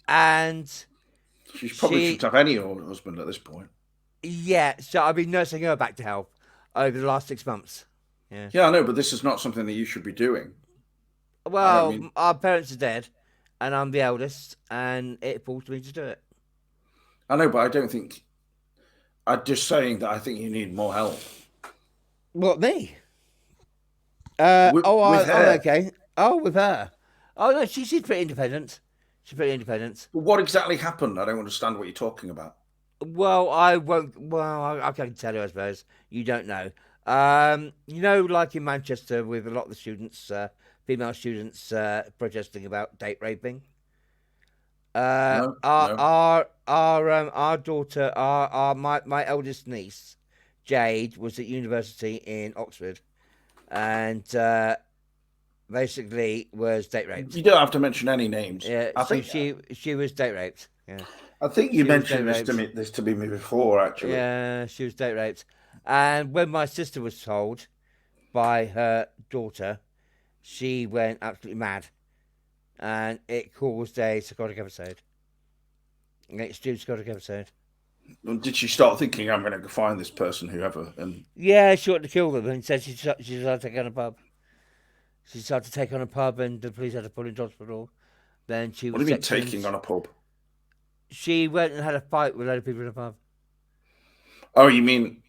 And she probably she, shouldn't have any old husband at this point. yeah, so I've been nursing her back to health over the last 6 months. Yeah. Yeah, I know, but this is not something that you should be doing. Well, mean- our parents are dead, and I'm the eldest, and it falls to me to do it. I know, but I don't think. I'm just saying that I think you need more help. What, me? With her. Okay. Oh, with her. Oh, no, she's pretty independent. She's pretty independent. But what exactly happened? I don't understand what you're talking about. Well, I won't. Well, I can tell you, I suppose. You don't know. Like in Manchester, with a lot of the students, female students, protesting about date raping. No. Our daughter, my eldest niece, Jade, was at university in Oxford, and basically was date raped. You don't have to mention any names. Yeah, I so think she was date raped. Yeah. I think you was mentioned date this to me before, actually. Yeah, she was date raped. And when my sister was told by her daughter, she went absolutely mad. And it caused a psychotic episode. An extreme psychotic episode. Did she start thinking, I'm going to find this person, whoever? And Yeah, she wanted to kill them, and said she started to take on a pub. She started to take on a pub, and the police had to pull her into hospital. Then she was what do you mean sectioned. taking on a pub? She went and had a fight with a load of people in a pub. Oh, you mean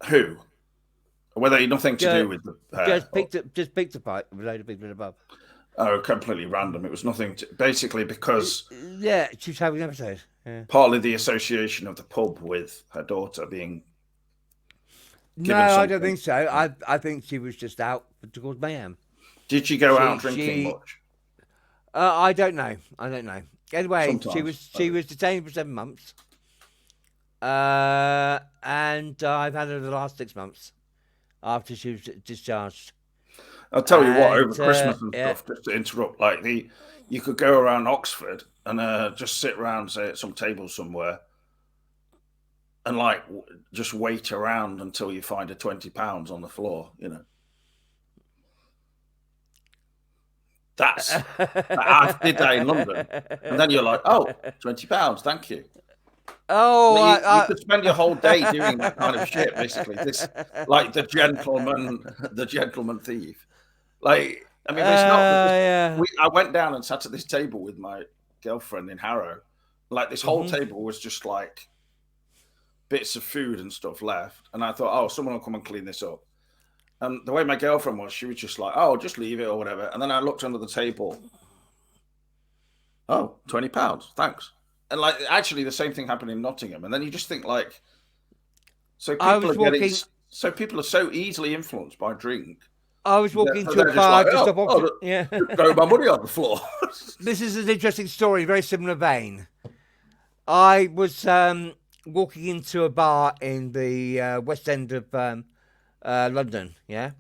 who? Whether had nothing to do with the Just picked a fight with a load of people in a pub. Oh, completely random. It was nothing to, basically because Yeah, she was having an episode. Yeah. partly the association of the pub with her daughter being. No, I don't think so. I think she was just out to cause mayhem. Did she go out drinking much? I don't know. I don't know. Anyway, Sometimes. she was detained for 7 months. And I've had her the last 6 months after she was discharged. I'll tell you what, over And, Christmas and yeah. stuff, just to interrupt, like you could go around Oxford and just sit around, say, at some table somewhere, and like just wait around until you find a £20 on the floor. You know, I did that in London, and then you're like, oh, £20, thank you. Oh, You could spend your whole day doing that kind of shit, basically. This, like the gentleman thief. Like, I mean, it's not. yeah. I went down and sat at this table with my girlfriend in Harrow. Like, this whole table was just like bits of food and stuff left, and I thought, oh, someone will come and clean this up. And the way my girlfriend was, she was just like, oh, just leave it or whatever. And then I looked under the table. Oh, £20, thanks. And like, actually, the same thing happened in Nottingham. And then you just think, like, so people are so easily influenced by drink. I was walking So to they're a bar just just like, off Oxford. Yeah. Throw my money on the floor. This is an interesting story, very similar vein. I was walking into a bar in the West End of London, yeah,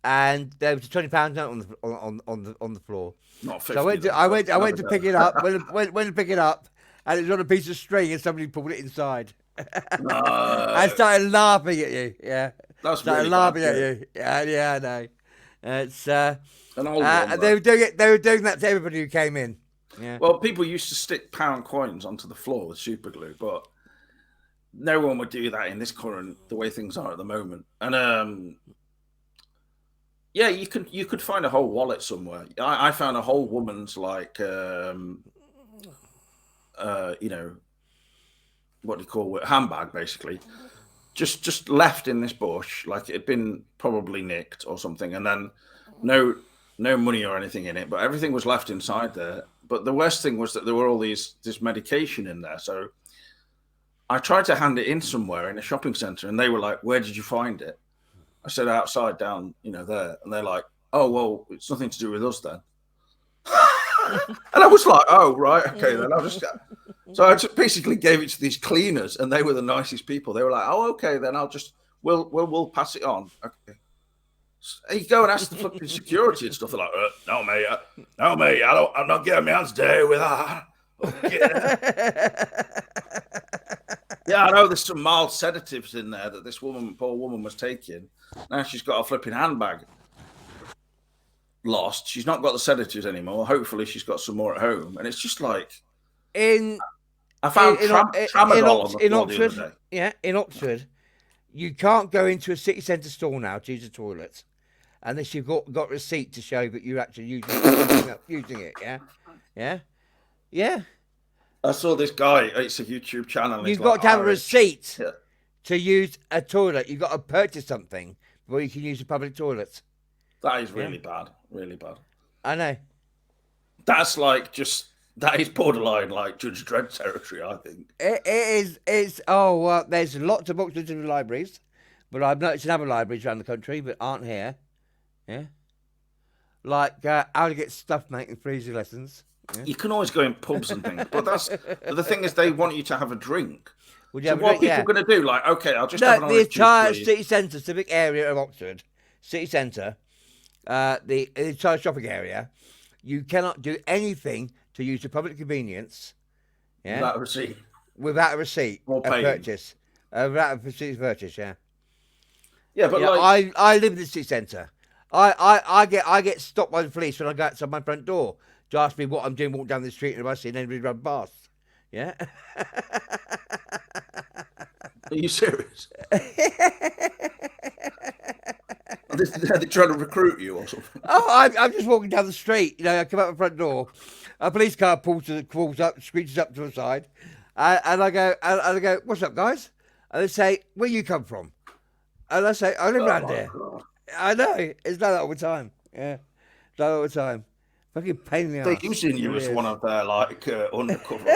and there was a £20 note on the floor. Not 50. So I went to pick it up. Went to pick it up, and it was on a piece of string, and somebody pulled it inside. I started laughing at you. Yeah, That's started really laughing bad, at you. Yeah, I know. It's An old one, they were doing it. They were doing that to everybody who came in. Yeah. Well, people used to stick pound coins onto the floor with super glue, but no one would do that in this current, the way things are at the moment. And yeah, you could find a whole wallet somewhere. I found a whole woman's like you know, what do you call it, handbag, basically, just left in this bush, like it had been probably nicked or something, and then no money or anything in it, but everything was left inside there. But the worst thing was that there were all this medication in there. So I tried to hand it in somewhere in a shopping centre, and they were like, "Where did you find it?" I said, "Outside, down, there." And they're like, "Oh, well, it's nothing to do with us then." And I was like, "Oh, right, okay, then I'll just." So I just basically gave it to these cleaners, and they were the nicest people. They were like, "Oh, okay, then we'll pass it on." Okay. So you go and ask the flipping security and stuff. They're like, "No, mate, I'm not getting my hands dirty with that." Yeah, I know there's some mild sedatives in there that this poor woman was taking. Now she's got a flipping handbag lost. She's not got the sedatives anymore. Hopefully she's got some more at home. And it's just like, in I found tramadol on the in floor the other Oxford, day. yeah, in Oxford, you can't go into a city centre store now to use the toilet unless you've got receipt to show that you're actually using it. Yeah. I saw this guy. It's a YouTube channel. You've got to have a receipt Yeah. to use a toilet. You've got to purchase something before you can use a public toilet. That is really bad. Really bad. I know. That is borderline like Judge Dredd territory, I think. It is. It's there's lots of books in the libraries, but I've noticed in other libraries around the country but aren't here. Yeah. Like how to get stuff making for easy lessons. Yeah. You can always go in pubs and things, but the thing is, they want you to have a drink. Would you So have a what are drink? people going to do? Like, okay, I'll just No, have an the orange entire juice, please. city centre, civic area of Oxford, city centre, the entire shopping area, you cannot do anything to use the public convenience. Yeah. Without a receipt. Without a receipt Or of paying. purchase. Without a receipt of purchase. Yeah. Yeah, but Yeah, like, I live in the city centre. I get stopped by the police when I go outside my front door to ask me what I'm doing, walk down the street, and if I see anybody run past. Yeah. are you serious? Are they trying to recruit you or something? Oh, I'm just walking down the street. You know, I come out the front door, a police car pulls up, screeches up to the side, and I go, "What's up, guys?" And they say, "Where you come from?" And I say, "I live around here." God. I know, it's like that all the time. Yeah, it's like that all the time. Fucking pain in the They're ass. using you as Really one of their like undercover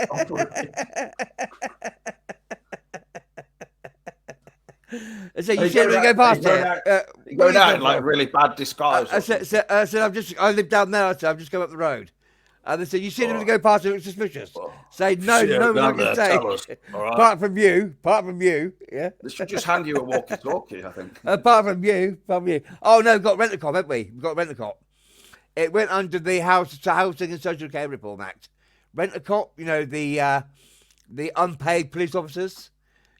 operators. I said, "You see me go past there." You're going out in like really bad disguise. I said, I live down there. I said, I've just come up the road. And they said, "You see them go past, it looks suspicious." Say, no, Yeah, no down one can there, say. tell us. All right. Apart from you, yeah. They should just hand you a walkie-talkie, I think. Apart from you. Oh no, we've got Rent-A-Cop, haven't we? We've got Rent-A-Cop. It went under the Housing and Social Care Reform Act. Rent-A-Cop, you know, the unpaid police officers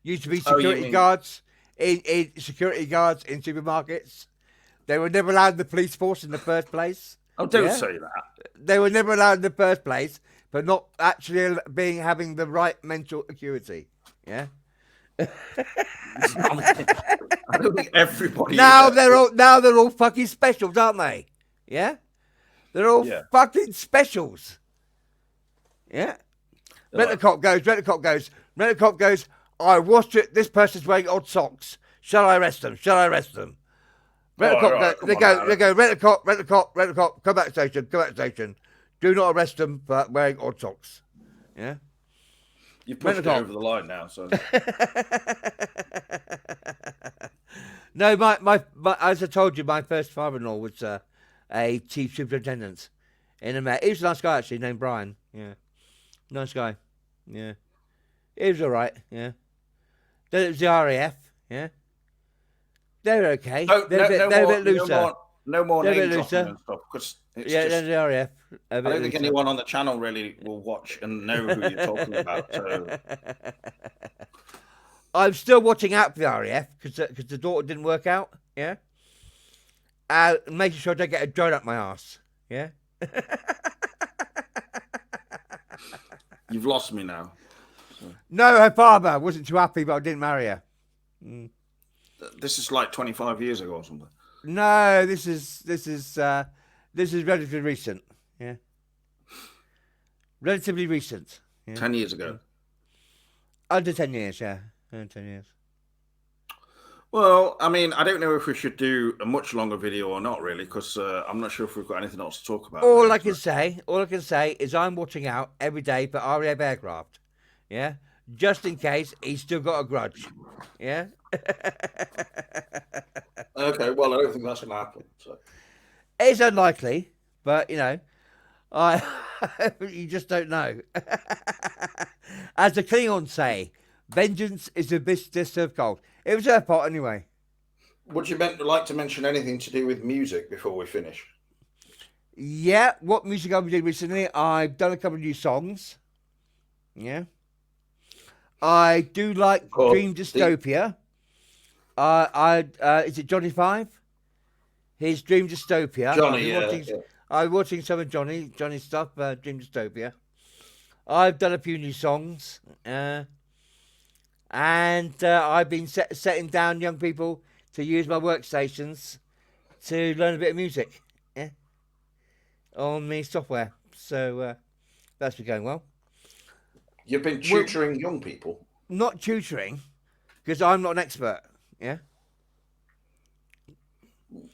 used to be security guards in security guards in supermarkets. They were never allowed in the police force in the first place. Oh, don't say that. They were never allowed in the first place, but not actually having the right mental acuity. Yeah. I don't think everybody. Now they're all fucking specials, aren't they? Yeah. They're all fucking specials. Yeah. Rent-A-Cop goes. I watched it. This person's wearing odd socks. Shall I arrest them? Rent-A-Cop they go, Rent-A-Cop, come back station. Do not arrest them for wearing odd socks. Yeah. You've pushed it over the line now, so. No, my as I told you, my first father-in-law was a chief superintendent in America. He was a nice guy, actually, named Brian. Yeah. Nice guy. Yeah. He was all right. Yeah. Then it was the RAF. Yeah. They're okay. They're a bit looser. No more name dropping and stuff. Because they're the RAF. I don't think anyone on the channel really will watch and know who you're talking about. So. I'm still watching out for the RAF because the daughter didn't work out. Yeah. Making sure I don't get a drone up my ass. Yeah. You've lost me now. So. No, her father wasn't too happy, but I didn't marry her. Mm. This is like 25 years ago or something. No, this is relatively recent. Yeah. Relatively recent. Yeah. 10 years ago. Under 10 years, yeah. Under 10 years. Well, I mean, I don't know if we should do a much longer video or not, really, because I'm not sure if we've got anything else to talk about. All I can say is I'm watching out every day for RAF aircraft. Yeah. Just in case he's still got a grudge. Yeah. Okay, well, I don't think that's going to happen. So. It's unlikely, but you know, you just don't know. As the Klingons say, vengeance is a business of gold. It was her part anyway. Would you like to mention anything to do with music before we finish? Yeah, what music I've been doing recently? I've done a couple of new songs. Yeah. I do like Called Dream the Dystopia. Is it Johnny Five? His Dream Dystopia. Johnny. Yeah, yeah. I'm watching some of Johnny's stuff. Dream Dystopia. I've done a few new songs, and I've been setting down young people to use my workstations to learn a bit of music. Yeah, on the software. So that's been going well. You've been We're tutoring young people. not tutoring because I'm not an expert. Yeah,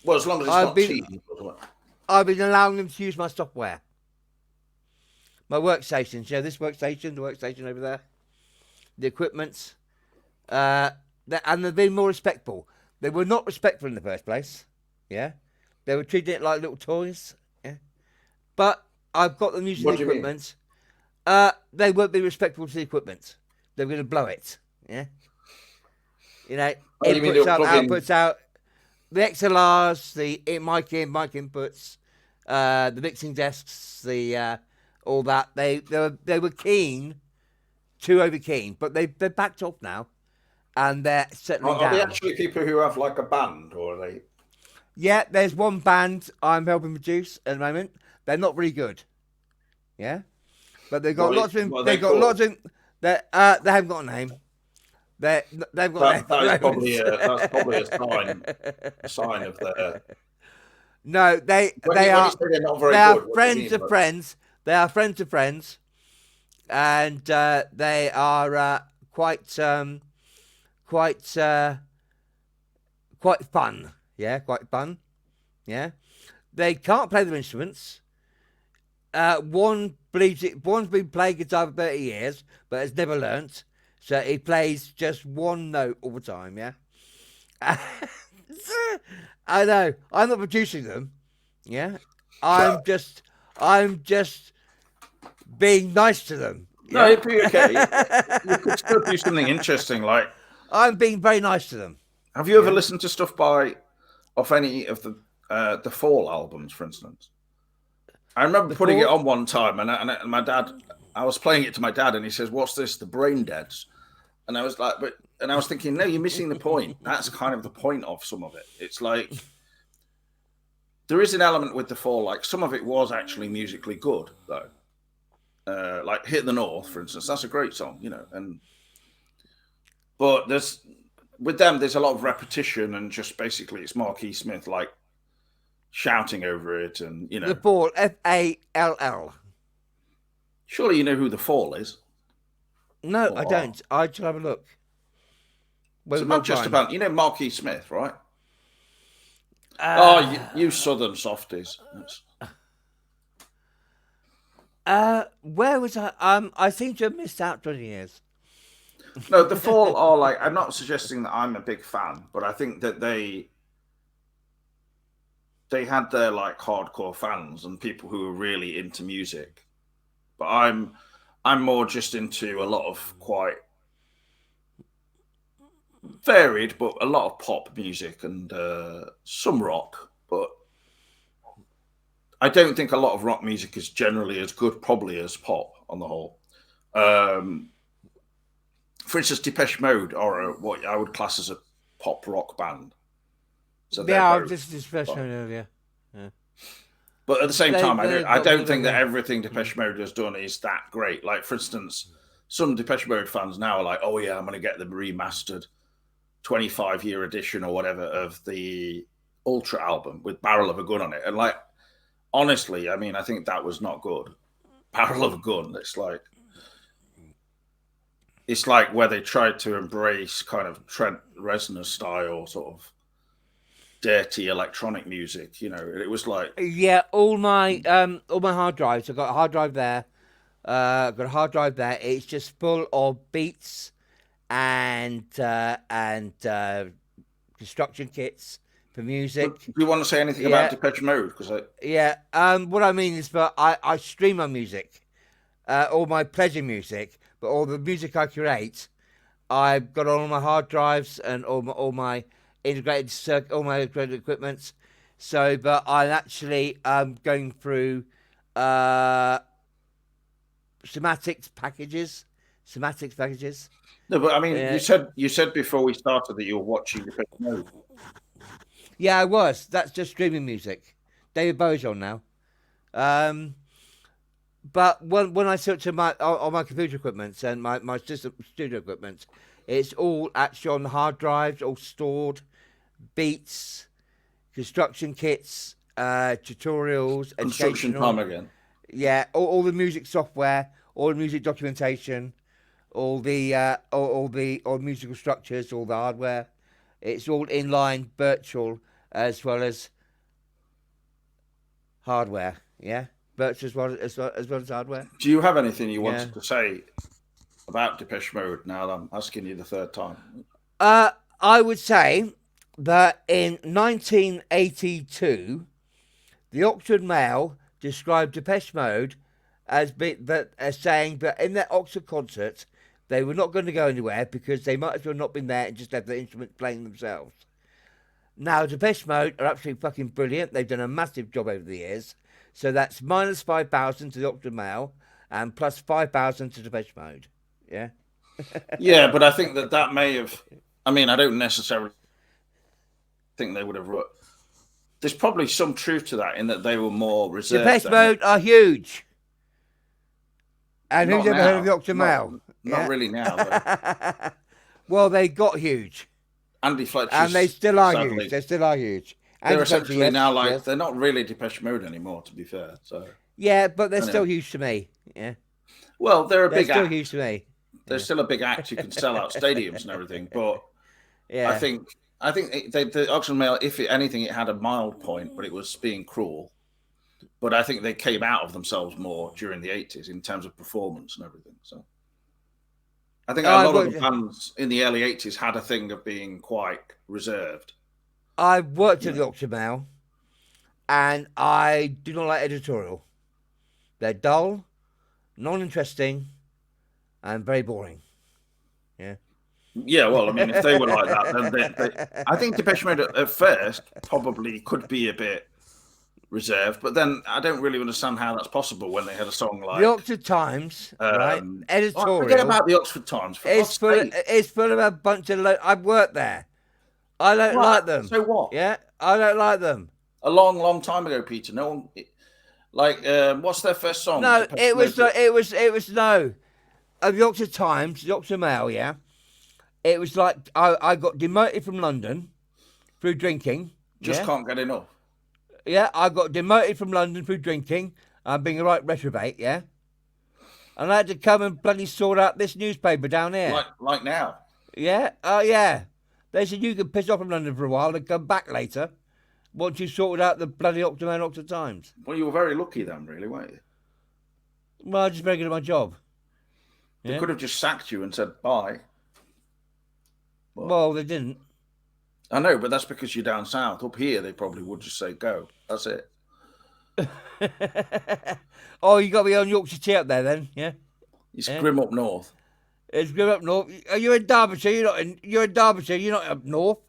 Well, as long as it's I've not been teasing. I've been allowing them to use my software, my workstations. Yeah, this workstation, the workstation over there, the equipment. And they've been more respectful. They were not respectful in the first place. Yeah, they were treating it like little toys. Yeah, but I've got them using What the do you mean? equipment. They won't be respectful to the equipment. They're going to blow it. Yeah, you know, Oh, you mean inputs they'll out, plug in? outputs out. The XLRs, the mic in, mic inputs, the mixing desks, the all that. They were keen, too over keen, but they're backed off now, and they're settling Are they down. actually people who have like a band, or are they? Yeah, there's one band I'm helping produce at the moment. They're not really good. Yeah, but they've got lots of. What are they They've got called? lots of. They haven't got a name. They've got a name. That is at the probably moment. that's probably a sign of their. No, they When they you are say they're not very they are good, what do you friends mean? of friends. They are friends of friends, and they are quite quite fun. Yeah, quite fun. Yeah, they can't play their instruments. One believes it. One's been playing guitar for 30 years, but has never learnt. So he plays just one note all the time. Yeah, I know. I'm not producing them. Yeah, I'm just, I'm just being nice to them. No, Yeah, it'd be okay. You could still do something interesting. Like, I'm being very nice to them. have you ever Yeah. listened to stuff by off any of the Fall albums, for instance? I remember The putting it Fall. on one time, and my dad, I was playing it to my dad, and he says, "What's this? The Brain Deads?" And I was like, "But," and I was thinking, "No, you're missing the point. That's kind of the point of some of it. It's like there is an element with the Fall, like some of it was actually musically good, though. Like "Hit the North," for instance, that's a great song, you know. And but there's with them, there's a lot of repetition, and just basically it's Marquis Smith like shouting over it, and you The know, Fall. Fall. surely you know who the Fall is. No, I Or don't. I shall have a look. it's When a we've got Manchester time. band. You know Marquis Smith, right? Oh, Uh, you Southern softies. where was I? I seem to have missed out 20 years. No, the Fall are like. I'm not suggesting that I'm a big fan, but I think that they had their like hardcore fans and people who were really into music. But I'm more just into a lot of quite varied, but a lot of pop music and some rock. But I don't think a lot of rock music is generally as good, probably, as pop on the whole. Um, for instance, Depeche Mode are what I would class as a pop rock band. So they're Yeah, I've both. just expressed But, earlier. Yeah. but at the same time, They've I got a bit don't of think that everything. everything Depeche Mode has done is that great. Like, for instance, some Depeche Mode fans now are like, oh, yeah, I'm going to get the remastered 25-year edition or whatever of the Ultra album with Barrel of a Gun on it. And, like, honestly, I mean, I think that was not good. Barrel of a Gun, it's like where they tried to embrace kind of Trent Reznor style sort of dirty electronic music. You know, it was like, Yeah, all my hard drives. I've got a hard drive there. Got a hard drive there. It's just full of beats and construction kits for but music. do you want to say anything about Yeah, Depeche Mode? Because yeah. What I mean is, but I stream my music, all my pleasure music, but all the music I create, I've got on all my hard drives and all my integrated all my integrated equipment. So, but I'm actually going through uh, Somatics packages. Somatics packages. No, but I mean, Uh, you said before we started that you were watching the Mode. yeah, I was. That's just streaming music. David Bowie's on now. Um, but when I search on my computer equipment and my system studio equipment, it's all actually on hard drives, all stored, beats, construction kits, tutorials, Construction time educational. again. Yeah, all the music software, all the music documentation, all musical structures, all the hardware. It's all inline, virtual, as well as hardware. Yeah, virtual as well as hardware. Do you have anything you Yeah. wanted to say about Depeche Mode now that I'm asking you the third time? I would say that in 1982, the Oxford Mail described Depeche Mode as saying that in their Oxford concert, they were not going to go anywhere because they might as well not been there and just have the instruments playing themselves. Now, Depeche Mode are absolutely fucking brilliant. They've done a massive job over the years. So that's minus 5,000 to the Oxford Mail and plus 5,000 to Depeche Mode. Yeah. Yeah, but I think that may have. I mean, I don't necessarily think they would have. There's probably some truth to that in that they were more reserved. Depeche Mode are huge. And Not who's ever now. heard of the Oxford Mail? Not really now, though. Well, they got huge. Andy Fletcher. And they still are sadly, huge. They still are huge. They're Andy essentially Fletcher, yes, now like yes. they're not really Depeche Mode anymore, to be fair. So Yeah, but they're Anyway. still huge to me. Yeah. well, they're a They're big still act. huge to me. They're still a big act who can sell out stadiums and everything. But Yeah. I think the Oxford Mail, if anything, it had a mild point, but it was being cruel. But I think they came out of themselves more during the 80s in terms of performance and everything. So I think a lot of the bands in the early 80s had a thing of being quite reserved. I worked at the Oxford Mail, and I do not like editorial. They're dull, non-interesting, and very boring. Yeah. Yeah, well, I mean, if they were like that, then I think Depeche Mode at first probably could be a bit reserved, but then I don't really understand how that's possible when they had a song like The Oxford Times, right? Editorial. Forget about the Oxford Times. It's full of a bunch of. I've worked there. I don't like them. So what? Yeah, I don't like them. A long time ago, Peter. No one like. What's their first song? No, it was no. The Oxford Times, the Oxford Mail. Yeah, it was like I got demoted from London through drinking. Just can't get enough. Yeah, I got demoted from London through drinking. I'm being a right reprobate. Yeah, and I had to come and bloody sort out this newspaper down here. Like now. Yeah. Oh yeah. They said you can piss off from London for a while and come back later once you sorted out the bloody Oxford Mail and Oxford Times. Well, you were very lucky then, really, weren't you? Well, I was just very good at my job. They could have just sacked you and said bye. Well, they didn't. I know, but that's because you're down south. Up here, they probably would just say go. That's it. Oh, you got me on Yorkshire tea up there then, yeah? It's grim up north. It's grim up north. Are you in Derbyshire? You're in Derbyshire. You're not up north.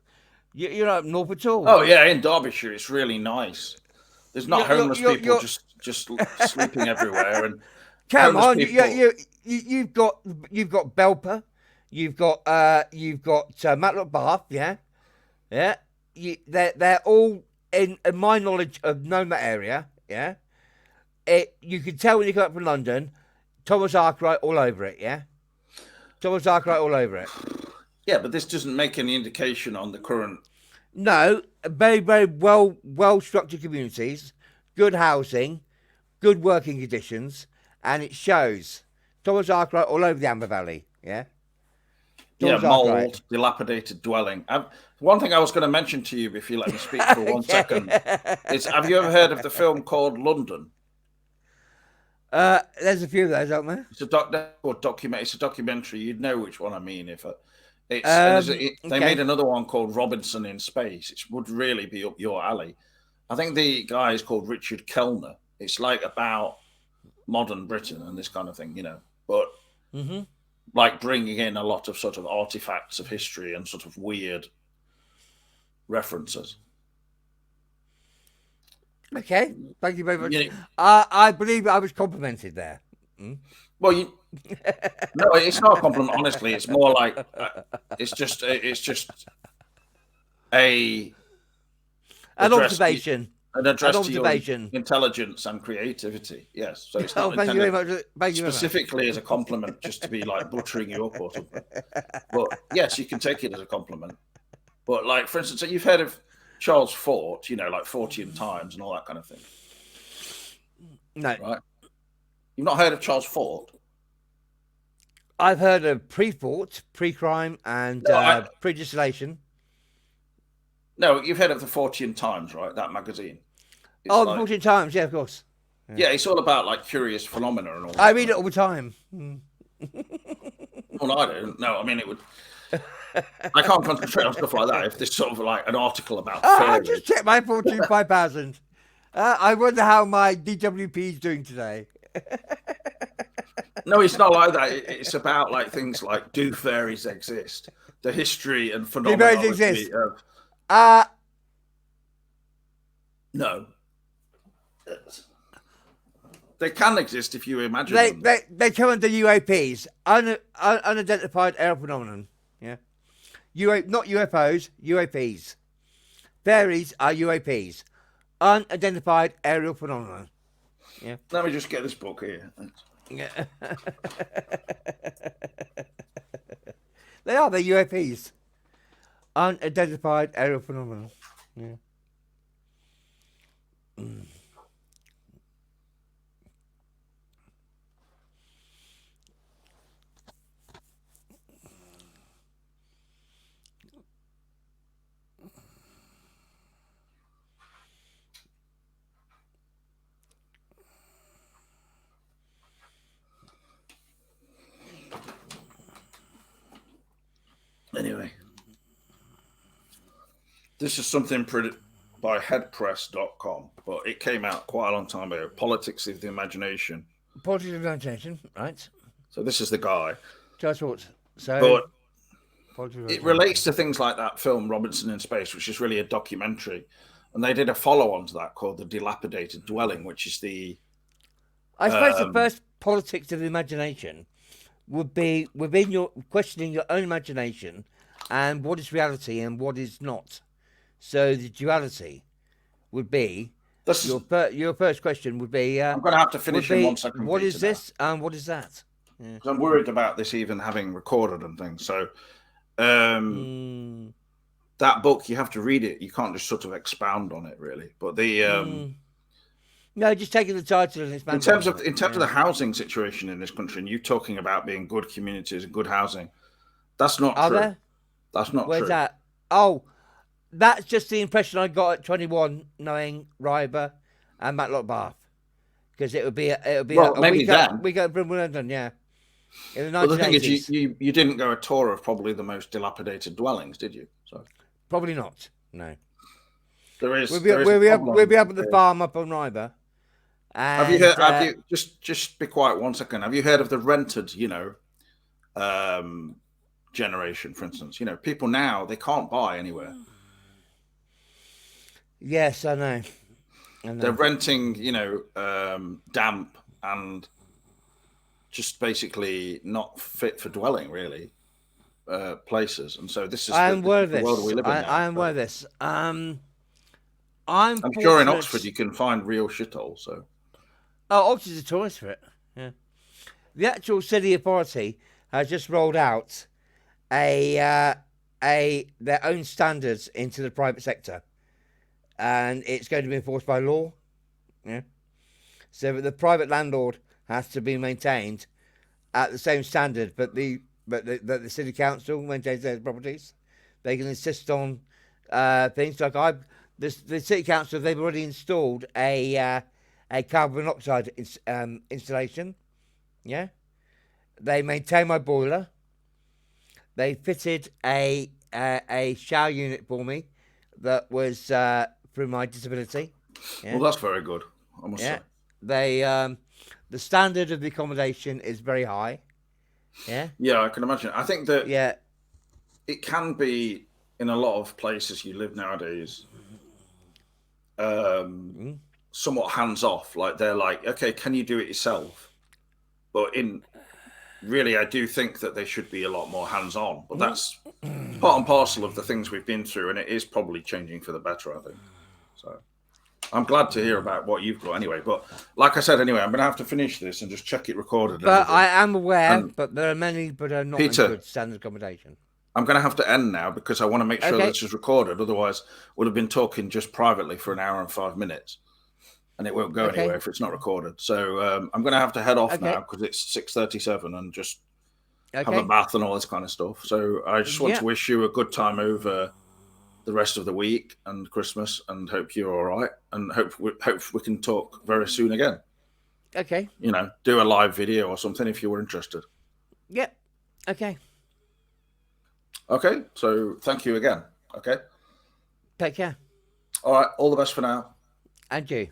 You're not up north at all. Oh yeah, in Derbyshire, it's really nice. There's not homeless people just sleeping everywhere. And come on, you've got Belper, you've got Matlock Bath, yeah. They're all in my knowledge of known that area, yeah. You can tell when you come up from London, Thomas Arkwright all over it, yeah. Thomas Arkwright all over it. Yeah, but this doesn't make any indication on the current. No, very, very well structured communities, good housing, good working conditions, and it shows. Thomas Arkwright all over the Amber Valley, yeah. Thomas mould, dilapidated dwelling. One thing I was going to mention to you, if you let me speak for 1 second, is: have you ever heard of the film called London? There's a few of those, aren't there? It's a documentary. It's a documentary. You'd know which one I mean if they made another one called Robinson in Space. It would really be up your alley. I think the guy is called Richard Kellner. It's like about modern Britain and this kind of thing, but like bringing in a lot of sort of artifacts of history and sort of weird references. Okay, thank you very much. You, I believe I was complimented there. well, no, it's not a compliment. Honestly, it's more like it's just a An address to, observation. an An address to your observation. intelligence and creativity. Yes, so it's Oh, not thank you very intended much. Thank you very much. specifically as a compliment, just to be like butchering you up or something. But yes, you can take it as a compliment. But like, for instance, you've heard of Charles Fort, like Fortean Times and all that kind of thing, No, right? You've not heard of Charles Fort? I've heard of pre-thought, pre-crime, and No, pre-distillation. no, you've heard of the Fortean Times, right? That magazine. It's Oh, the like, 14 times, yeah, of course. yeah, it's all about like curious phenomena and all that. I read it all the time. Well, I don't. No, I mean it would. I can't concentrate on stuff like that if there's sort of like an article about I fairies. just checked my Fortune 5000. I wonder how my DWP is doing today. No, it's not like that. It's about like things like, do fairies exist? The history and phenomenology exist? of no. They can exist if you imagine them. They come under UAPs, unidentified aerial phenomenon. Yeah, not UFOs, UAPs. Fairies are UAPs, unidentified aerial phenomenon. Yeah. Let me just get this book here. Yeah. They're UAPs, unidentified aerial phenomenon. Yeah. Anyway, this is something by headpress.com, but it came out quite a long time ago. Politics of the Imagination. Politics of Imagination, right? So this is the guy. Just what? But Politics it relates to things like that film Robinson in Space, which is really a documentary. And they did a follow-on to that called The Dilapidated Dwelling, which is I suppose the first politics of the imagination would be within your questioning your own imagination and what is reality and what is not. So the duality would be your first question would be. I'm going to have to finish in 1 second. What is this and what is that? Yeah. I'm worried about this even having recorded and things. So that book, you have to read it. You can't just sort of expound on it, really. But no, just taking the title and in terms of the housing situation in this country, and you talking about being good communities and good housing, that's not true. There? That's not Where's true. that? Oh, that's just the impression I got at 21, knowing Ryber and Matlock Bath, because it would be a maybe week at London, yeah. In the 1980s. Well, the thing is, you didn't go a tour of probably the most dilapidated dwellings, did you? So probably not. No. There is. We'll be up at the farm up on Ryber. Have you heard? Just be quiet 1 second. Have you heard of the rented, generation, for instance? People now, they can't buy anywhere. Yes, I know. They're renting, damp and just basically not fit for dwelling, really, places. And so this is the world we live in now. I am aware of this. I'm sure in Oxford you can find real shithole. So. Oh, Oxford's a tourist for it. Yeah. The actual city authority has just rolled out their own standards into the private sector, and it's going to be enforced by law. Yeah. So the private landlord has to be maintained at the same standard, but the city council maintains their properties. They can insist on things like the city council. They've already installed a carbon monoxide installation. Yeah, they maintain my boiler. They fitted a shower unit for me that was through my disability. Yeah? Well, that's very good, I must say. They the standard of the accommodation is very high. Yeah. Yeah, I can imagine. I think that it can be in a lot of places you live nowadays. somewhat hands off. Like they're like, okay, can you do it yourself? But in really, I do think that they should be a lot more hands on. But that's part and parcel of the things we've been through, and it is probably changing for the better, I think. So I'm glad to hear about what you've got anyway. But like I said, anyway, I'm going to have to finish this and just check it recorded. And But everything. I am aware, And but there are many, but are not Peter, in good standard accommodation. I'm going to have to end now because I want to make sure Okay. this is recorded. Otherwise, we'll have been talking just privately for an hour and 5 minutes, and it won't go Okay. anywhere if it's not recorded. So I'm going to have to head off Okay. now because it's 6:37 and just have Okay. a bath and all this kind of stuff. So I just want Yeah. to wish you a good time over the rest of the week and Christmas, and hope you're all right, and hope we can talk very soon again. Okay. You know, do a live video or something if you were interested. Yep. Okay. Okay, so thank you again. Okay. Take care. All right, all the best for now. And you.